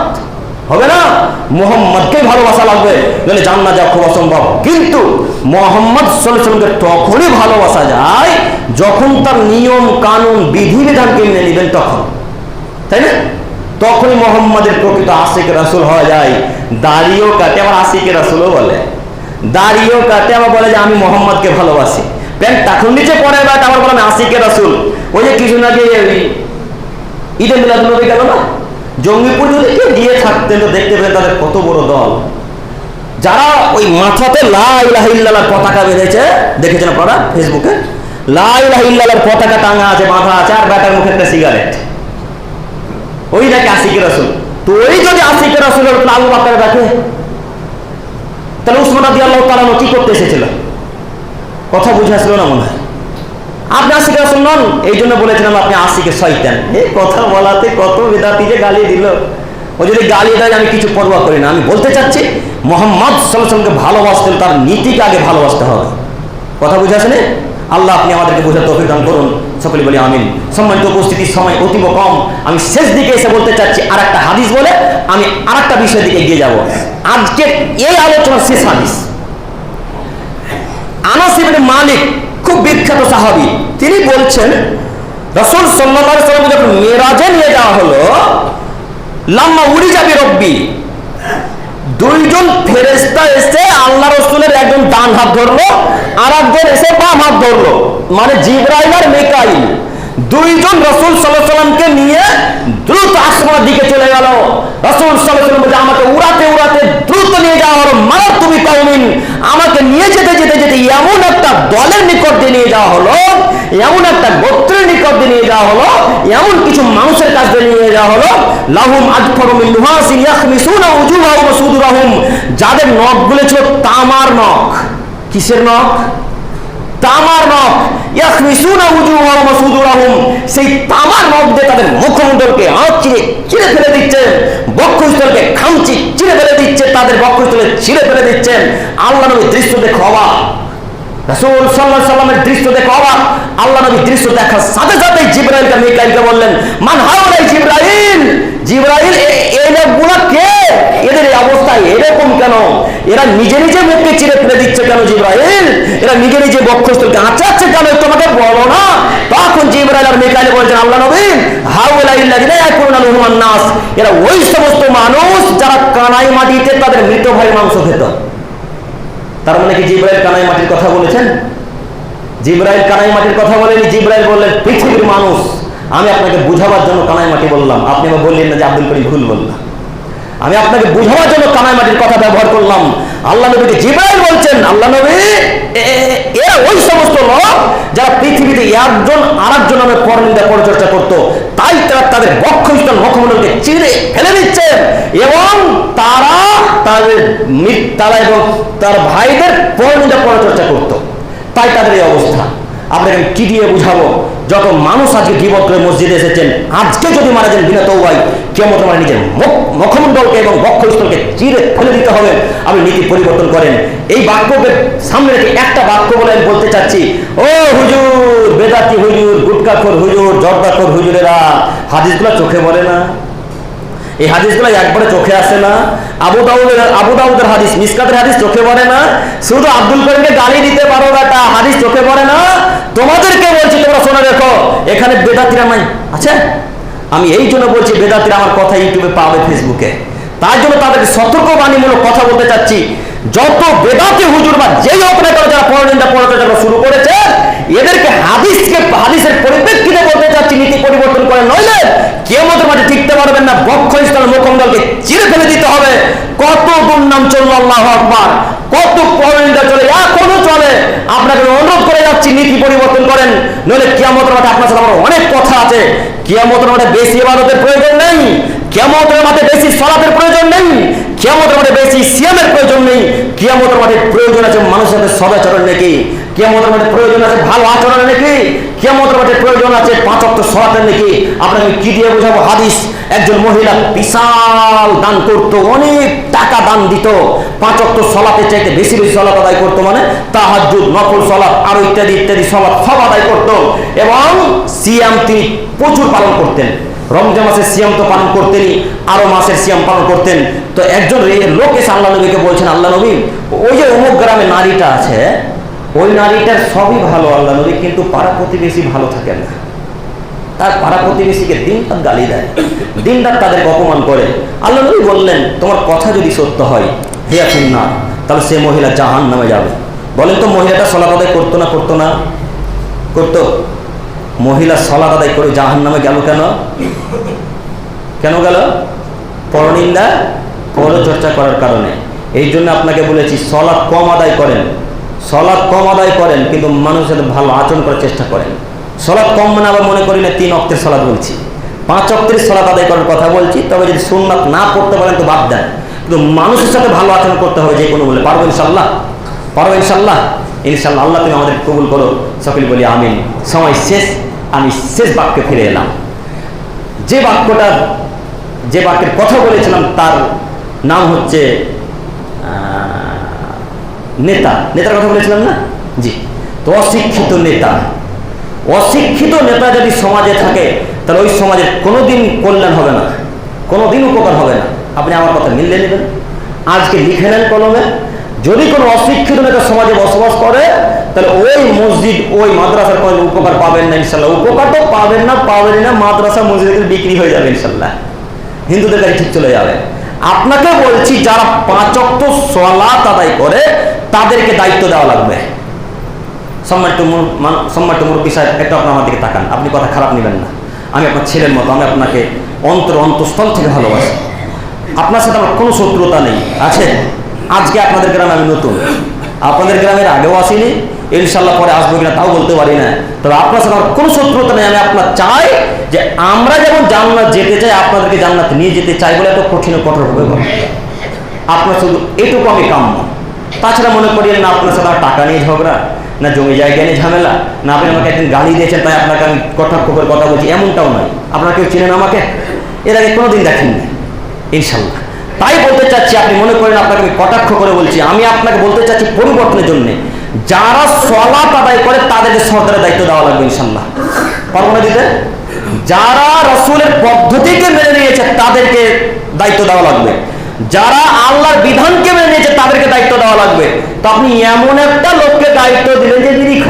হবে না। মোহাম্মদকেই ভালোবাসা লাগবে, নইলে জান্নাত যাওয়া খুব অসম্ভব। কিন্তু মোহাম্মদ সাল্লাল্লাহু আলাইহি ওয়াসাল্লামকে তখনই ভালোবাসা যায় যখন তার নিয়ম কানুন বিধিবিধানকে মেনে নেবেন, তখন, তাই না? তখনই মোহাম্মদের প্রকৃত আশিক রাসূল হওয়া যায়। দাড়িও কাটে, আবার আশিক রাসূলও বলে, দাড়িও কাটে, আবার বলে যে আমি মোহাম্মদকে ভালোবাসি। প্যান্ট তখন নিচে পরে বাট আবার বলে আমি আশিক রাসূল। ওই যে কিছু না গিয়ে ঈদে মিলাদুন্নবী গেল না, জঙ্গিপুর যদি কেউ গিয়ে থাকতেন তো দেখতে পেতেন তাদের কত বড় দল, যারা ওই মাথাতে লা ইলাহা ইল্লাল্লাহর পতাকা বেঁধেছে, দেখেছেন আপনারা ফেসবুকে, লা ইলাহা ইল্লাল্লাহর পতাকা টাঙা আছে, বাঁধা আছে, আর ব্যাটার মুখে একটা সিগারেট, ওই নাকি আশিক রাসূল। তো ওই যদি আশিক রাসূলের আবু বকর রাখে, তাহলে উসমান রাদিয়াল্লাহু তাআলা কি করতে এসেছিল? কথা বুঝে আসলো না মনে হয়। আপনি আশিক রাসূল নন, এই জন্য বলেছিলাম আপনি আশিকে শয়তান। এই কথা বলাতে কত বিদআতি যে গালি দিল। ও যদি গালি দেয় আমি কিছু পরোয়া করি না। আমি বলতে চাচ্ছি মুহাম্মদ সাল্লাল্লাহু আলাইহি ওয়াসাল্লামকে ভালোবাসতেন, তার নীতিকে আগে ভালোবাসতে হবে। কথা বুঝে আসেন? আল্লাহ আপনি আমাদেরকে বোঝার তৌফিক দান করুন, সকলে বলি আমিন। সম্মানিত উপস্থিতির সময় অতীব কম, আমি শেষ দিকে এসে বলতে চাচ্ছি আর একটা হাদিস বলে আমি আর একটা বিষয়ের দিকে এগিয়ে যাব। আজকে এই আলোচনার শেষ হাদিস, আনাস ইবনে মালিক, খুব বিখ্যাত সাহাবী, তিনি বলছেন রাসূল সাল্লাল্লাহু আলাইহি ওয়াসাল্লাম যখন মেরাজে নিয়ে যাওয়া হলো, লাম্মা উরিজা বিরব্বি, দুইজন ফেরেশতা এসে আল্লাহ রাসূলের একজন ডান হাত ধরলো, আর একজন এসে বাম হাত ধরলো, মানে জিবরাইল আর মিকাইল, দুইজন রাসূল সাল্লাল্লাহু আলাইহি ওয়াসাল্লামকে নিয়ে দ্রুত আসমানের দিকে চলে গেল। রাসূল সাল্লাল্লাহু আলাইহি ওয়াসাল্লাম বলে আমাকে উড়াতে উড়াতে দ্রুত নিয়ে যাওয়া হলো। মারাত তুমি কাউমিন, আমাকে নিয়ে যেতে যেতে যেতে এমন একটা দলের নিকট দিয়ে নিয়ে যাওয়া হলো, এমন একটা গোত্রের নিকট দিয়ে নিয়ে যাওয়া হলো, এমন কিছু মানুষের কাছ দিয়ে নিয়ে যাওয়া হলো, লাহুম আজফারু মিন নুহাসিন ইয়াখমিসুনা উজুহাহুম ওয়া সুদুরাহুম, যাদের নখগুলো ছিল তামার নখ। কিসের নখ? তামার নখ। ইয়াখমিসুনা উজুহাহুম ওয়া সুদুরাহুম, সেই তামার নখ দিয়ে তাদের মুখমণ্ডলকে চিরে চিরে ফেলে দিচ্ছেন, বক্ষস্থলকে খামচি চিরে ফেলে দিচ্ছে, তাদের বক্ষস্থলে চিরে ফেলে দিচ্ছেন। আল্লাহ নবী দৃশ্য দেখে অবাক, রাসূল সাল্লাল্লাহু আলাইহি ওয়াসাল্লামের দৃশ্য দেখে অবাক। আল্লাহ নবী দৃশ্য দেখার সাথে সাথে জিবরাইলকে মিকাইলকে বললেন, মান হাউলাই জিবরাইল, জিবরাইল এই লোকগুলো কে? এদের এই অবস্থা এরকম কেন? এরা নিজে নিজে মুখকে চিরে ফেলে দিচ্ছে কেন জিবরাইল? এরা নিজে নিজে বক্ষস্থলকে আঁচাচ্ছে কেন? তোমাকে বলো না। তখন জিবরাইল আর মিকাইল বলছেন, আল্লাহ নবী, হাউলাইল্লাযিনা ইয়াকুলুনা লুহুমান নাস, এরা ওই সমস্ত মানুষ যারা কানাই মাটিতে তাদের মৃত ভাই মাংস খেত। তার মানে কি জিবরাইল কানাই মাটির কথা বলেছেন? জিবরাইল কানাই মাটির কথা বলেনি। জিবরাইল বললেন পৃথিবীর মানুষ। আমি আপনাকে বুঝাবার জন্য কানাই মাটি বললাম, আপনি আবার বললেন না যে আব্দুল করিম ভুল বললাম। আমি আপনাকে বুঝাবার জন্য কানাই মাটির কথা ব্যবহার করলাম। আল্লাহ নবীকে জিবরাইল বলছেন, আল্লাহ নবী, এরা ওই সমস্ত লোক যারা পৃথিবীতে একজন আরেকজন নামে পরনিন্দা পরিচর্চা করতো, তাই তারা তাদের বক্ষস্থল মুখমণ্ডলকে চিরে ফেলে দিচ্ছে, এবং তারা এবং তার ভাইদের পরনিন্দা পরিচর্চা করতো, তাই তাদের এই অবস্থা। আপনাকে কি দিয়ে বুঝাবো? যত মানুষ আজকে গীবত করে মসজিদে এসেছেন, আজকে যদি মারা যান বিনা তওবায়, কিয়ামত মানে নিজের মুখমণ্ডলকে এবং বক্ষস্থলকে চিরে ফেলে দিতে হবে। আপনি নীতি পরিবর্তন করেন। এই বাক্যকে সামনে রেখে একটা বাক্য বলে আমি বলতে চাচ্ছি, ও হুজুর, বেদাতি হুজুর, গুটকাখোর হুজুর, জর্দাখোর হুজুরেরা, হাদিসগুলো চোখে পড়ে না? এই হাদিসগুলো একবারে চোখে আসে না? আবু দাউদের হাদিস, মিসকাতের হাদিস চোখে পড়ে না? শুধু আব্দুল করিমকে গালি দিতে পারো বেটা, হাদিস চোখে পড়ে না? তোমাদেরকে বলছি, তোমরা শোনা রেখো, এখানে বেদাতিরা নাই আছে। আমি এই জন্য বলছি, বেদাতিরা আমার কথা ইউটিউবে পাবে, ফেসবুকে, তার জন্য তাদেরকে সতর্কবাণীমূলক কথা বলতে চাচ্ছি। যত বেদাতি হুজুর বা যেই হোক না কেন যারা পরনিন্দা পরচর্চা শুরু করেছে, এদেরকে হাদিসের পরিপ্রেক্ষিতে বলতে চাচ্ছি, নীতি পরিবর্তন করে, নইলে কিয়ামতের মাঠে টিকতে পারবেন না। বক্ষস্থল মুখমণ্ডলকে চিরে ফেলে দিতে হবে। কত দুর্নাম চলল, আল্লাহু আকবার, কত পরনিন্দা চলে, এখনো চলে। আপনাকে অনুরোধ করে যাচ্ছি, নীতি পরিবর্তন করেন, নইলে কিয়ামতের মাঠে আপনার সাথে আমার অনেক কথা আছে। কিয়ামতের মাঠে বেশি ইবাদতের প্রয়োজন নেই, কিয়ামতের মাঠে বেশি সালাতের প্রয়োজন নেই, কিয়ামতের মাঠে বেশি সিয়ামের প্রয়োজন নেই। কিয়ামতের মাঠে প্রয়োজন আছে মানুষের সাথে সদাচরণ নাকি, কিয়ামতের মাঠে প্রয়োজন আছে ভালো আচরণ নাকি, কিয়ামতের মাঠে প্রয়োজন আছে 5 ওয়াক্ত সালাতের নাকি। আপনাকে কি দিয়ে বোঝাবো? হাদিস, একজন মহিলা বিশাল দান করতো, অনেক টাকা দান দিত, 5 ওয়াক্ত সালাতের চাইতে বেশি বেশি সালাত আদায় করতো, মানে তাহাজ্জুদ, নফল সালাত, আরো ইত্যাদি ইত্যাদি সালাত সব আদায় করতো, এবং সিয়াম তিনি প্রচুর পালন করতেন। রমজান মাসের সিয়াম তো পালন করতেনই, আরো মাসের সিয়াম পালন করতেন। তো একজন লোক এসে আল্লাহ নবীকে বলছেন, আল্লাহ নবী, ওই যে অমুক গ্রামে নারীটা আছে, ওই নারীটার সবই ভালো আল্লাহ নবী, কিন্তু পাড়া প্রতিবেশী ভালো থাকেন না, তার পাড়া প্রতিবেশীকে দিনরাত গালি দেয়, দিনরাত তাদেরকে অপমান করে। আল্লাহ নবী বললেন, তোমার কথা যদি সত্য হয় হিয়া ফিন্নার, তাহলে সে মহিলা জাহান্নামে যাবে। বলেন তো, মহিলাটা সালাত আদায় করতো না করতো না? করতো। মহিলা সালাত আদায় করে জাহান্নামে গেল কেন? কেন গেল? পরনিন্দা পরচর্চা করার কারণে। এই জন্য আপনাকে বলেছি, সালাত কম আদায় করেন, সালাত কম আদায় করেন, কিন্তু মানুষের সাথে ভালো আচরণ করার চেষ্টা করেন। সালাত কম মানে আবার মনে করি না 3 ওয়াক্তের সালাত বলছি, 5 ওয়াক্তের সালাত আদায় করার কথা বলছি। তবে যদি সুন্নাত না পড়তে পারেন তো বাদ দেন, কিন্তু মানুষের সাথে ভালো আচরণ করতে হবে যে কোনো মূল্যে। পারবো ইনশাল্লাহ? পারবো ইনশাল্লাহ? ইনশাল্লাহ। আল্লাহ তুমি আমাদের কবুল করো, সকলে বলি আমিন। সময় শেষ, আমি শেষ বাক্যে ফিরে এলাম। যে বাক্যের কথা বলেছিলাম তার নাম হচ্ছে নেতা। নেতার কথা বলেছিলাম না? জি। তো অশিক্ষিত নেতা, অশিক্ষিত নেতা যদি সমাজে থাকে তাহলে ওই সমাজের কোনোদিন কল্যাণ হবে না, কোনোদিন উপকার হবে না। আপনি আমার কথা মিলিয়ে নেবেন, আজকে লিখে নেন কলমে। যদি কোনো অশিক্ষিত নেতা সমাজে বসবাস করে তাহলে ওই মসজিদ ওই মাদ্রাসার কোনো উপকার পাবেন না ইনশাল্লাহ। উপকার তো পাবেন না, মাদ্রাসা মসজিদের বিক্রি হয়ে যাবে ইনশাল্লাহ, হিন্দুদের কাছে ঠিক চলে যাবে। আপনাকে বলছি, যারা 5 ওয়াক্ত সালাত আদায় করে তাদেরকে দায়িত্ব দেওয়া লাগবে। সম্মানিত মুরব্বী সাহেব, একটু আপনার আমার দিকে তাকান, আপনি কথা খারাপ নেবেন না। আমি আপনার ছেলের মতো, আমি আপনাকে অন্তঃস্থল থেকে ভালোবাসি। আপনার সাথে আমার কোনো শত্রুতা নেই, আছে? আজকে আপনাদের গ্রামে আমি নতুন, আপনাদের গ্রামের আগেও আসিনি, ইনশাল্লাহ পরে আসবো কিনা তাও বলতে পারি না। তবে আপনার সাথে আমার কোনো শত্রুতা নেই। আমি আপনার চাই যে আমরা যেমন জান্নাত যেতে চাই, আপনাদেরকে জান্নাত নিয়ে যেতে চাই বলে এত কঠিন কঠোরভাবে বলে। আপনার শুধু এটুকু আমি কাম্য। তাছাড়া মনে করিয়েন না আপনার সাথে আমার টাকা নিয়ে ঝগড়া, না জমি জায়গা নিয়ে ঝামেলা, না আপনি আমাকে একদিন গালি দিয়েছেন তাই আপনাকে আমি কটাক্ষ করে কথা বলছি, এমনটাও নয়। আপনারা কেউ চিনেন আমাকে? এর আগে কোনোদিন দেখেননি ইনশাল্লাহ। তাই বলতে চাচ্ছি, আপনি মনে করেন আপনাকে আমি কটাক্ষ করে বলছি, আমি আপনাকে বলতে চাচ্ছি পরিবর্তনের জন্য যারা সালাত আদায় করে তাদেরকে সরকারের দায়িত্ব দেওয়া লাগবে ইনশাল্লাহ। পারবো না দিতে? যারা রাসূলের পদ্ধতিকে মেনে নিয়েছে তাদেরকে দায়িত্ব দেওয়া লাগবে, যারা আল্লাহর বিধানকে মেনে নিয়েছে তাদেরকে দায়িত্ব দেওয়া লাগবে। তো আপনি এমন একটা লোককে দায়িত্ব দিলেন যে নিরীহ,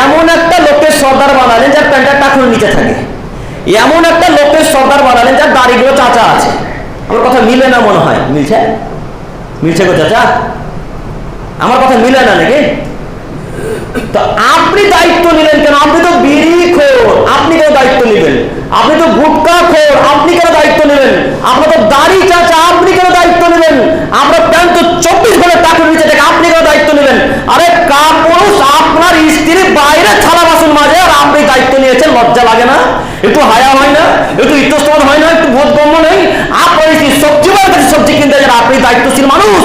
এমন একটা লোকের সর্দার বানালেন যার প্যান্টের টাকুর নিচে থাকে, এমন একটা লোকের সর্দার বানালেন যার দাড়িগুলো চাচা আছে। আমার কথা মিলে না মনে হয়? মিলছে? মিলছে গো চাচা? আমার কথা মিলে না নাকি? তো আপনি দায়িত্ব নিলেন কেন? আপনি তো বিড়ি খোর, আপনি কেন দায়িত্ব নেবেন? আপনি তো গুটকা খোর, আপনি কেন দায়িত্ব নেবেন? আপনার তো দাড়ি চাচা, আপনি কেন দায়িত্ব নেবেন? আপনার প্যান্ট তো 24 ঘন্টা টাকুর নিচে থাকে, আপনি কেন দায়িত্ব নেবেন? আরে কাপুরুষ, আপনার স্ত্রী বাইরে থালা বাসন মাজে আর আপনি দায়িত্ব নিয়েছেন, লজ্জা লাগে না? একটু হায়া হয় না? একটু ইতস্তত হয় না? একটু বোধগম্য নেই? আপনার স্ত্রী সবজি বাজারে সবজি কিনতে যান, আপনি দায়িত্বশীল মানুষ।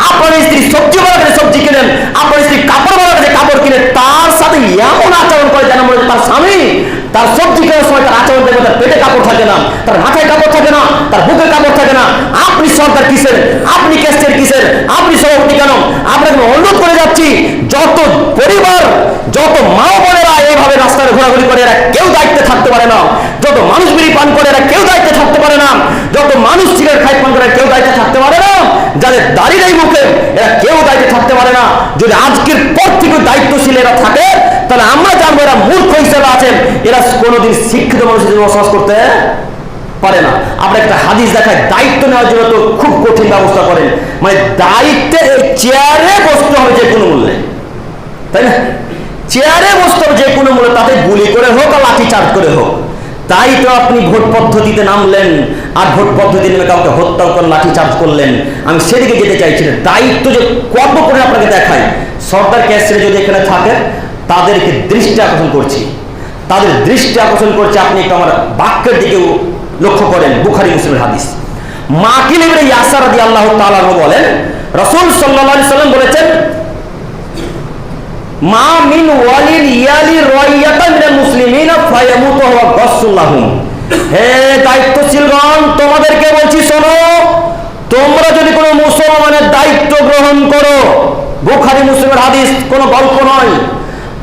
আপনার স্ত্রী সবজি বাজারে সবজি কিনেন, আপনার স্ত্রী কাপড় বাজারে কাপড় কিনে, তার সাথে এমন আচরণ করে যেন মনে তার স্বামী। তার সবজি কেনার সময় তার আচরণ দেখবে, তার পেটে কাপড় থাকে না, তার মাথায় কাপড় থাকে না, তার বুকে কাপড় থাকে না। আপনি সরকার কিসের? আপনি ক্যাস্টের কিসের? আপনি সভাপতি কেন? আপনাকে অনুরোধ করে যাচ্ছি, যত পরিবার, যত মা বোনেরা এইভাবে রাস্তায় ঘোরাঘুরি করে এরা কেউ দায়িত্বে থাকতে পারে না। যত মানুষ বিড়ি পান করে এরা কেউ দায়িত্বে থাকতে পারে না। যত মানুষ সিগারেট খাই পান করে কেউ দায়িত্বে থাকতে পারে না। যাদের দাড়ি নেই মুখে এরা কেউ দায়িত্বে থাকতে পারে না। যদি আজকের পর থেকে দায়িত্বশীল এরা থাকে তাহলে আমরা জানবো এরা মূর্খ হিসেবে আছেন, এরা কোনোদিন শিক্ষিত মানুষের জন্য বসবাস করতে পারে না। আপনার একটা হাদিস দেখায়, দায়িত্ব নেওয়ার জন্য তো খুব কঠিন ব্যবস্থা করেন, মানে দায়িত্বে চেয়ারে বসতে হবে যে কোনো মূল্যে, তাই না? চেয়ারে বসতে হবে যে কোনো মূল্যে, তাতে গুলি করে হোক আর লাঠি চার্জ করে হোক। তাই তো আপনি ভোট পদ্ধতিতে নামলেন, আর ভোট পদ্ধতি নেমে কাউকে হত্যা করে লাঠি চার্জ করলেন। আমি সেদিকে যেতে চাইছি না। দায়িত্ব যে কত করে আপনাকে দেখায়, সরকার ক্যাশে যদি এখানে থাকে তাদেরকে দৃষ্টি আকর্ষণ করছি, তাদের দৃষ্টি আকর্ষণ করছে। আপনি একটু আমার বাক্যের দিকে লক্ষ্য করেন, বুখারী মুসলিমের হাদিস। মাকিল ইবনে ইয়াসার রাদিয়াল্লাহু তাআলা বলেন, রাসূল সাল্লাল্লাহু আলাইহি সাল্লাম বলেছেন, মা মিন ওয়ালিন ইয়ালি রাইয়াতান মিনাল মুসলিমিনা ফায়ামুতু ওয়া গাসসুল্লাহুম। হে দায়িত্বশীলগণ, তোমাদেরকে বলছি শোনো, তোমরা যদি কোনো মুসলমানের দায়িত্ব গ্রহণ করো, বুখারী মুসলিমের হাদিস, কোনো গল্প নয়,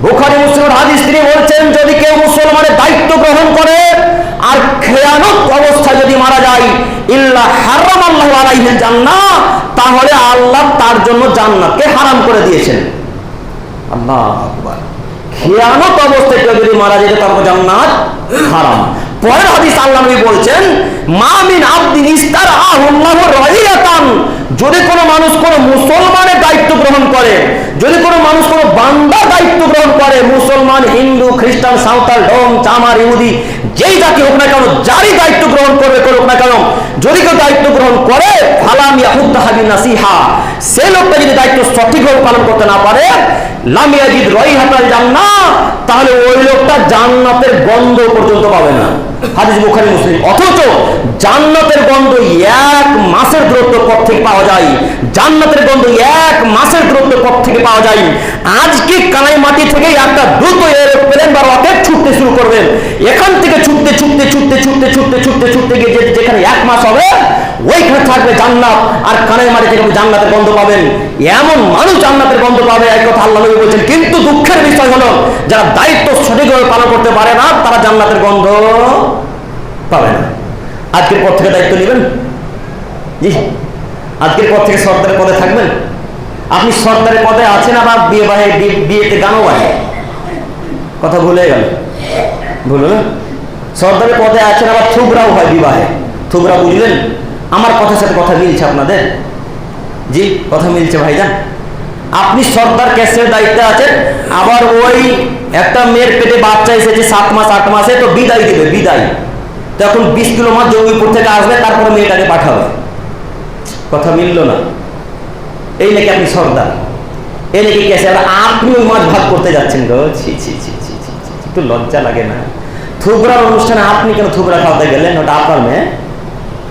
বুখারী মুসলিমের হাদিস। তিনি বলছেন, যদি কেউ মুসলমানের দায়িত্ব গ্রহণ করে আর খেয়ানত অবস্থায় যদি মারা যায়, ইল্লা হারামাল্লাহু আলাইহিল জান্নাহ, তাহলে আল্লাহ তার জন্য জান্নাতকে হারাম করে দিয়েছেন। আল্লাহু আকবার। খেয়ানত অবস্থায় কেউ যদি মারা যেত তারপর জান্নাত হারাম। পরের হাদিস আল্লাহ নবী বলছেন, মা মিন আবদিন ইস্তারআহুল্লাহু রাইয়াতান, যদি কোনো মানুষ কোনো মুসলমানের দায়িত্ব গ্রহণ করে, যদি কোনো মানুষ কোনো বান্দার দায়িত্ব গ্রহণ করে, মুসলমান, হিন্দু, খ্রিস্টান, সাঁওতাল, ডোম, চামার, ইহুদি, যেই জাতি হোক না কেন, যারই দায়িত্ব গ্রহণ করবে করুক না কেন, যদি কেউ দায়িত্ব গ্রহণ করে, ফালাম ইয়াহুদ্দাহা বিনাসিহা, সেই লোকটা যদি দায়িত্ব সঠিকভাবে পালন করতে না পারে, লাম ইয়াজিদ রাইহাতাল জান্নাহ, তাহলে ওই লোকটা জান্নাতের গন্ধ পর্যন্ত পাবে না। হাদিস বুখারী মুসলিম। অথচ জান্নাতের গন্ধ 1 মাসের দূরত্ব পথ থেকে পাওয়া যায়, জান্নাতের গন্ধ 1 মাসের দূরত্ব পথ থেকে পাওয়া যায়। আজকে কানাই মাটি থেকে একটা দ্রুত এরোপ্লেন বা রকেট ছুটতে শুরু করবেন, এখান থেকে ছুটতে ছুটতে ছুটতে ছুটতে ছুটতে ছুটতে ছুটতে গিয়ে যেখানে 1 মাস হবে ওইখানে থাকবে জান্নাত, আর কানাই মাটি থেকে জান্নাতের গন্ধ পাবেন। এমন মানুষ জান্নাতের গন্ধ পাবে, এই কথা আল্লাহ নবী বলেছেন। কিন্তু দুঃখের বিষয় হলো, যারা দায়িত্ব সঠিকভাবে পালন করতে পারে না, তারা জান্নাতের গন্ধ পাবে না। আজকের পর থেকে দায়িত্ব নেবেন, জি, আজকের পর থেকে সরকারের পদে থাকবেন। আপনি সরকারের পদে আছেন, আবার বিয়েতে গানও বাজে, কথা ভুলে গেল, ভুলো না? সরকারের পদে আছেন, আবার থুবরাও হয় বিবাহে, থুবরা বুঝলেন? আমার কথার সাথে কথা মিলছে আপনাদের? জি, কথা মিলছে ভাইজান। আপনি সর্দার ক্যাশের দায়িত্বে আছেন, আবার ওই একটা মেয়ের পেটে বাচ্চা এসেছে 7 মাস 8 মাসে, তো বিদায় দিবে, বিদায় তখন 20 কিলো মাছ জঙ্গিপুর থেকে আসবে, তারপরে মেয়েটাকে পাঠাবে। কথা মিলল না? এই নাকি আপনি সর্দার, এই নাকি ক্যাশে, আপনি ওই মাছ ভাগ করতে যাচ্ছেন গো, ছি ছি ছি ছি ছি, একটু লজ্জা লাগে না? থুবরার অনুষ্ঠানে আপনি কেন থুবরা খাওয়াতে গেলেন? ওটা আপনার মেয়ে,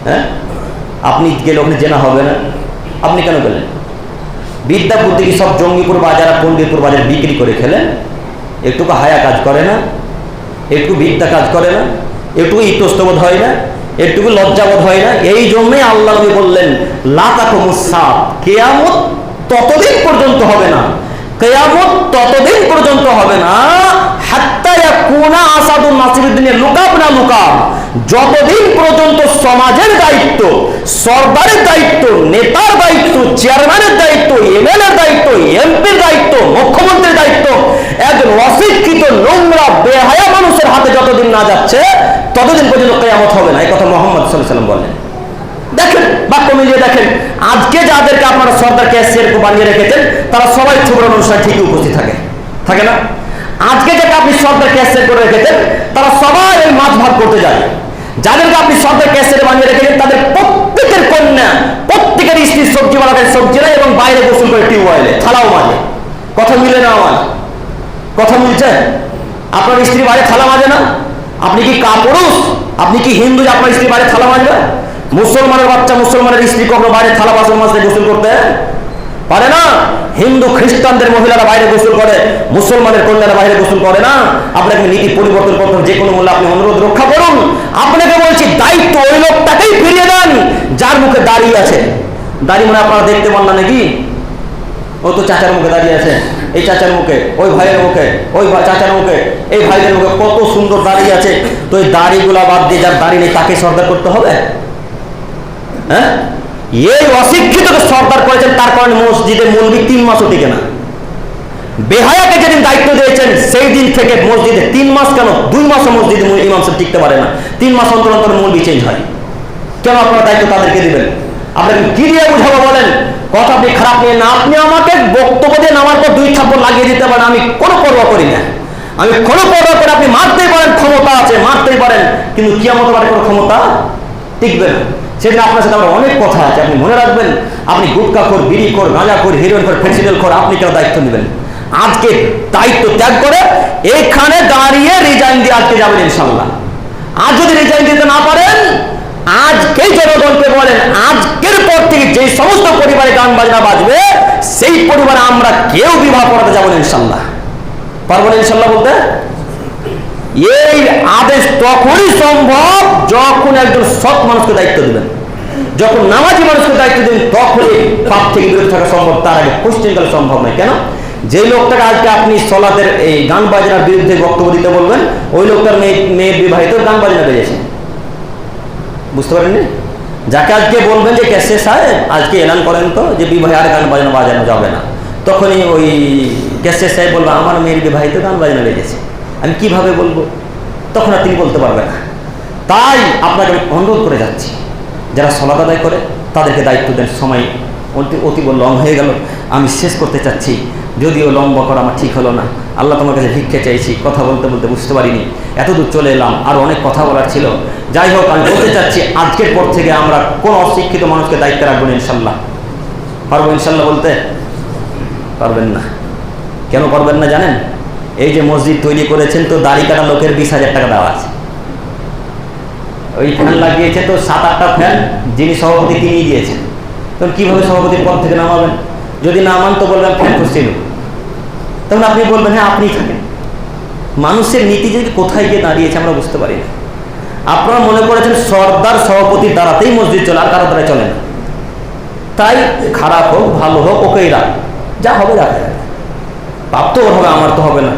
হ্যাঁ? আপনি গেলে ওখানে জেনা হবে না? আপনি কেন গেলেন? বিদ্যা বুদ্ধি কি সব জঙ্গিপুর বাজার আর পন্ডিতপুর বাজার বিক্রি করে খেলেন? একটুকু হায়া কাজ করে না, একটু বিদ্যা কাজ করে না, একটু ইতস্তবোধ হয় না, একটুকু লজ্জাবোধ হয় না? এই জন্যই আল্লাহ নবী বললেন, লা তাকুমুস সাআত, কিয়ামত ততদিন পর্যন্ত হবে না, কিয়ামত ততদিন পর্যন্ত হবে না, হাত্তা ইয়াকুনা আসাদুন নাসিরুদ্দিনের লুকাব না লুকাব, যতদিন পর্যন্ত সমাজের দায়িত্ব, সরকারের দায়িত্ব, নেতার দায়িত্ব, চেয়ারম্যানের দায়িত্ব, এমএলএর দায়িত্ব, এমপির দায়িত্ব, মুখ্যমন্ত্রীর দায়িত্ব একজন অশিক্ষিত, নোংরা, বেহায়া মানুষের হাতে যতদিন না যাচ্ছে, ততদিন পর্যন্ত কিয়ামত হবে না। এই কথা মুহাম্মদ সাল্লাল্লাহু আলাইহি ওয়াসাল্লাম বলেন। দেখেন, বাক্য মিলিয়ে দেখেন, আজকে যাদেরকে আপনারা সরকার ক্যাশিয়ার বানিয়ে রেখেছেন, তারা সবাই থুবরা অনুষ্ঠানে ঠিকই উপস্থিত থাকে, থাকে না? আজকে যাকে আপনি সরকার ক্যাশিয়ার করে রেখেছেন, তারা সবাই ওই মাছ ভাগ করতে যায়। যাদেরকে আপনি সরকার ক্যাশিয়ার বানিয়ে রেখেছেন, তাদের প্রত্যেকের কন্যা, প্রত্যেকের স্ত্রী সবজি বানাতে সবজি নেয় এবং বাইরে গোসল করে টিউবওয়েলে, থালাও মাঝে। কথা মিলে না আমার? কথা মিলছে? আপনার স্ত্রী বাইরে থালা মাজে না? আপনি কি কাপুরুষ? আপনি কি হিন্দু যে আপনার স্ত্রী বাইরে থালা মাজবে? মুসলমানের বাচ্চা, মুসলমানের স্ত্রী কখনো বাইরে থালা বাসন মাজতে গোসল করতে পারে না? হিন্দু খ্রিস্টানদের মহিলারা বাইরে গোসল করে, মুসলমানের কন্যারা বাইরে গোসল করে না? আপনাকে নীতি পরিবর্তন করতে হবে, যে কোনো মূল্যে আপনি অনুরোধ রক্ষা করুন। আপনাকে বলছি, দায়িত্ব ওই লোকটাকেই ফিরিয়ে দেন যার মুখে দাঁড়িয়ে আছে। দাঁড়িয়ে মানে আপনারা দেখতে পান না নাকি? ও তো চাচার মুখে দাঁড়িয়ে আছে, এই চাচার মুখে, ওই ভাইয়ের মুখে, ওই চাচার মুখে, এই ভাইদের মুখে কত সুন্দর দাঁড়িয়ে আছে। তো এই দাড়িগুলা বাদ দিয়ে যার দাড়ি নেই তাকে সর্দার করতে হবে? হ্যাঁ, এই অশিক্ষিতকে সর্দার করেছেন, তার কারণে মসজিদে মৌলবি 3 মাসও টিকে না। বেহায়াকে যেদিন দায়িত্ব দিয়েছেন, সেই দিন থেকে মসজিদে 3 মাস কেন 2 মাসও মসজিদে ইমাম সাহেব টিকতে পারে না। 3 মাস অন্তর অন্তর মৌলবি চেঞ্জ হয়। কেন আপনার দায়িত্ব তাদেরকে দিবেন? আপনাকে কি দিয়ে বুঝাবো বলেন? কথা আপনি খারাপ নিয়ে না, আপনি আমাকে বক্তব্য দিয়ে নামার পর 2 থাপ্পড় লাগিয়ে দিতে পারেন, আমি কোনো পরোয়া করি না, আমি কোনো পরোয়া করে। আপনি মারতেই পারেন, ক্ষমতা আছে, মারতেই পারেন, কিন্তু কিয়ামত বারে কোনো ক্ষমতা টিকবে না। সেদিন আপনার সাথে আমার অনেক কথা আছে, আপনি মনে রাখবেন। আপনি গুটখাখোর, বিড়িখোর, গাঁজাখোর, হেরোইনখোর, ফেন্সিডিলখোর, আপনি কেন দায়িত্ব নেবেন? আজকে দায়িত্ব ত্যাগ করে এখানে দাঁড়িয়ে রিজাইন দিয়ে আজকে যাবেন ইনশাআল্লাহ। আজ যদি রিজাইন দিতে না পারেন, আজকেই জনগণকে বলেন, আজকের পর থেকে যে সমস্ত পরিবারে গান বাজনা বাজবে, সেই পরিবারে আমরা কেউ বিবাহ করাতে যাবো না ইনশাআল্লাহ। পারবো না ইনশাআল্লাহ বলতে? এই আদেশ তখনই সম্ভব যখন একজন সৎ মানুষকে দায়িত্ব দিবেন, যখন নামাজি মানুষকে দায়িত্ব দিবেন, তখনই পাপ থেকে বিরত থাকা সম্ভব। তার আগে কোশ্চেনকালে সম্ভব নয়। কেন? যে লোকটাকে আজকে আপনি সলাতের এই গান বাজনার বিরুদ্ধে বক্তব্য দিতে বলবেন, ওই লোকটার মেয়ে বিবাহিত গান বাজনা বেরিয়েছে, বুঝতে পারেননি? যাকে আজকে বলবেন যে ক্যাশে সাহেব আজকে এলান করেন তো যে বিবাহে আর গান বাজনা বাজানো যাবে না, তখনই ওই গ্যাস্টের সাহেব বলবো আমার মেয়ের বিবাহে তো গান বাজনা লেগেছে, আমি কিভাবে বলবো, তখন আর তিনি বলতে পারবেন না। তাই আপনাকে আমি অনুরোধ করে যাচ্ছি, যারা সালাত আদায় করে তাদেরকে দায়িত্ব দেন। সময় অতীব লং হয়ে গেল, আমি শেষ করতে চাচ্ছি, যদিও লম্বা করা আমার ঠিক হলো না। আল্লাহ তোমার কাছে ভিক্ষে চাইছি, কথা বলতে বলতে বুঝতে পারিনি, এতদূর চলে এলাম, আরও অনেক কথা বলার ছিল। যাই হোক, আমি বলতে চাচ্ছি আজকের পর থেকে আমরা কোনো অশিক্ষিত মানুষকে দায়িত্বে রাখবো না ইনশাল্লাহ। পারবো ইনশাল্লাহ বলতে? পারবেন না। কেন পারবেন না জানেন? এই যে মসজিদ তৈরি করেছেন তো দাড়ি কাটা লোকের 20,000 টাকা দেওয়া আছে। ওই ফ্যান লাগিয়েছে তো 7-8টা ফ্যান যিনি সভাপতি তিনিই দিয়েছেন। তখন কীভাবে সভাপতির পদ থেকে নামাবেন? যদি নামান তো বলবেন ফ্যান করছিল, তখন আপনি বলবেন হ্যাঁ আপনিই থাকেন। মানুষের নীতি যদি কোথায় গিয়ে দাঁড়িয়েছে আমরা বুঝতে পারি না। আপনারা মনে করেছেন সর্দার সভাপতির দ্বারাতেই মসজিদ চলে, আর কারো দ্বারা চলে না। তাই খারাপ হোক ভালো হোক ওকেই রাখ, যা হবে রাখা যাবে, পাপ তো ওর হবে, আমার তো হবে না।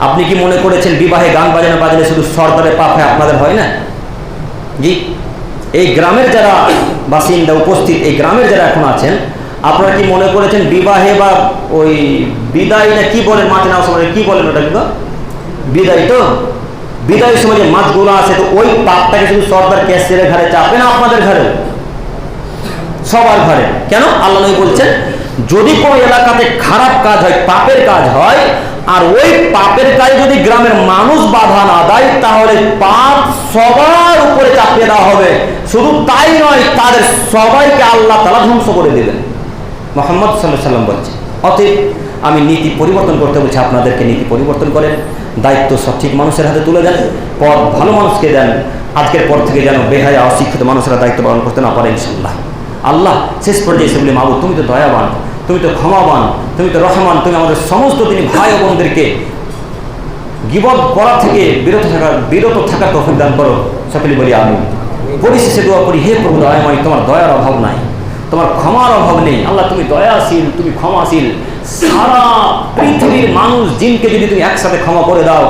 আপনি কি মনে করেছেন বিবাহে গান বাজানো বাজালে শুধু সর্দারের পাপ হয়, আপনাদের হয় না? জি, এই গ্রামের যারা বাসিন্দা উপস্থিত, এই গ্রামের যারা এখন আছেন, আপনারা কি মনে করেছেন বিবাহে বা ওই বিদায় না কি বলেন, মাঠে নেওয়ার সময় কি বলেন ওটা, কিন্তু বিদায়, তো বিদায়ের সময় যে মাছগুলো আছে, তো ওই পাপটাকে শুধু সর্দার ক্যাশিয়ারের ঘরে চাপে না, আপনাদের ঘরে, সবার ঘরে। কেন? আল্লাহ নবী বলছেন যদি কোনো এলাকাতে খারাপ কাজ হয়, পাপের কাজ হয়, আর ওই পাপের কাজে যদি গ্রামের মানুষ বাধা না দেয়, তাহলে পাপ সবার উপরে চাপিয়ে দেওয়া হবে। শুধু তাই নয়, তাদের সবাইকে আল্লাহ তাআলা ধ্বংস করে দিবেন, মুহাম্মদ সাল্লাল্লাহু আলাইহি ওয়াসাল্লাম বলছে। অতএব আমি নীতি পরিবর্তন করতে বলছি, আপনাদেরকে নীতি পরিবর্তন করেন, দায়িত্ব সঠিক মানুষের হাতে তুলে দেন, পদ ভালো মানুষকে দেন। আজকের পর থেকে যেন বেহায়া অশিক্ষিত মানুষেরা দায়িত্ব পালন করতে না পারে ইনশাআল্লাহ। আল্লাহ শেষ পর্যায়ে এসে বলি, মাবুদ তুমি তো দয়াবান, তুমি তো ক্ষমাবান, তুমি তো রহমান, তুমি আমাদের সমস্ত দিনী ভাই ও বোনদেরকে গীবত করা থেকে বিরত থাকার তৌফিক দান করো। সকলে বলি আমিন। পরিশেষে দোয়া করি, হে প্রভু দয়াময়, তোমার দয়ার অভাব নাই, তোমার ক্ষমার অভাব নেই। আল্লাহ তুমি দয়াশীল, তুমি ক্ষমাশীল। সারা পৃথিবীর মানুষ জিনকে যদি তুমি একসাথে ক্ষমা করে দাও,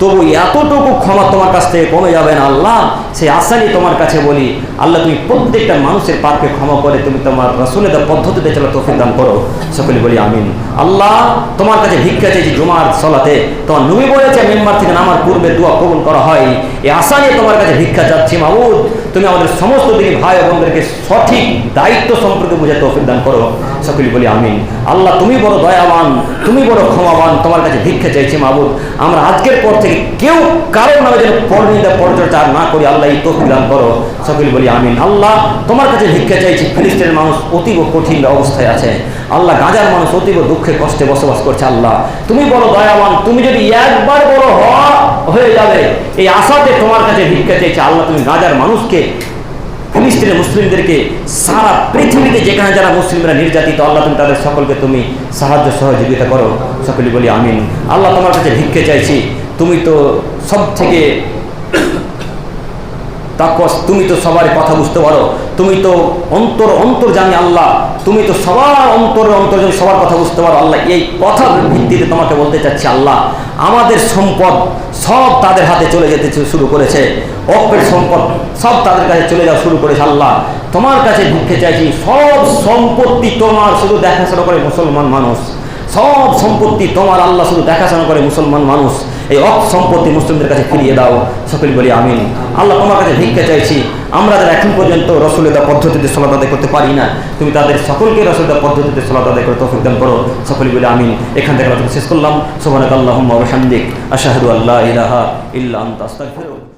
তবু এতটুকু ক্ষমা তোমার কাছ থেকে কমে যাবে না আল্লাহ। সেই আশাই তোমার কাছে বলি, আল্লাহ তুমি প্রত্যেকটা মানুষের পাপকে ক্ষমা করে তুমি তোমার রাসূলের পদ্ধতিতে চলা তৌফিক দান করো। সকলে বলি আমিন। আল্লাহ তোমার কাছে ভিক্ষা চাইছি, জুমার সালাতে তোমার নবী বলেছে মেম্বার থেকে নামার পূর্বে দোয়া কবুল করা হয়, এই আশা নিয়ে তোমার কাছে ভিক্ষা চাচ্ছি। মাবুদ তুমি আমাদের সমস্ত দিনী ভাই ও বোনদেরকে সঠিক দায়িত্ব সম্পর্কে বুঝে তৌফিক দান করো। সকলে বলি আমিন। আল্লাহ তুমি বড় দয়াবান, তুমি বড় ক্ষমাবান, তোমার কাছে ভিক্ষা চাইছি মাবুদ। আমরা আজকের পর থেকে কেউ কারোর নামে যেন পরনিন্দা পরচর্চা না করি, আল্লাহ এই তৌফিক দান করো। সকলে বলি আমিন। আল্লাহ তোমার কাছে ভিক্ষা চাইছি, ফিলিস্তিনের মানুষ অতীব কঠিন অবস্থায় আছে আল্লাহ, গাজার মানুষ অতীব দুঃখে কষ্টে বসবাস করছে আল্লাহ, তুমি বড় দয়াবান, তুমি যদি একবার বড় হয়ে যাবে এই আশাতে তোমার কাছে ভিক্ষা চাইছি আল্লাহ। তুমি গাজার মানুষকে, ফিলিস্তিনের মুসলিমদেরকে, সারা পৃথিবীতে যেখানে যারা মুসলিমরা নির্যাতিত আল্লাহ তুমি তাদের সকলকে তুমি সাহায্য সহযোগিতা করো। সকলে বলি আমিন। আল্লাহ তোমার কাছে ভিক্ষে চাইছি, তুমি তো সব থেকে তাকওয়া, তুমি তো সবার কথা বুঝতে পারো, তুমি তো অন্তর জানি আল্লাহ, তুমি তো সবার অন্তর জানি, সবার কথা বুঝতে পারো আল্লাহ। এই কথার ভিত্তিতে তোমাকে বলতে চাচ্ছি আল্লাহ, আমাদের সম্পদ সব তাদের হাতে চলে যেতে শুরু করেছে, অপের সম্পদ সব তাদের কাছে চলে যাওয়া শুরু করেছে আল্লাহ। তোমার কাছে ভিক্ষে চাইছি, সব সম্পত্তি তোমার, শুধু দেখাশোনা করে মুসলমান মানুষ, সব সম্পত্তি তোমার আল্লাহ, শুধু দেখাশোনা করে মুসলমান মানুষ, এই সম্পত্তি মুসলিমদের কাছে ফিরিয়ে দাও। সকলে বলি আমিন। আল্লাহ তোমার কাছে ভিক্ষা চাইছি, আমরা যারা এখন পর্যন্ত রাসূলের পদ্ধতিতে সালাত আদায় করতে পারি না, তুমি তাদের সকলকে রাসূলের পদ্ধতিতে সালাত আদায় করে তৌফিক দান করো। সকলে বলি আমিন। এখান থেকে আমরা শেষ করলাম। সুবহানাকাল্লাহুম্মা ওয়া বিহামদিক, আশহাদু আল্লা ইলাহা ইল্লা আনতা, আস্তাগফিরুক।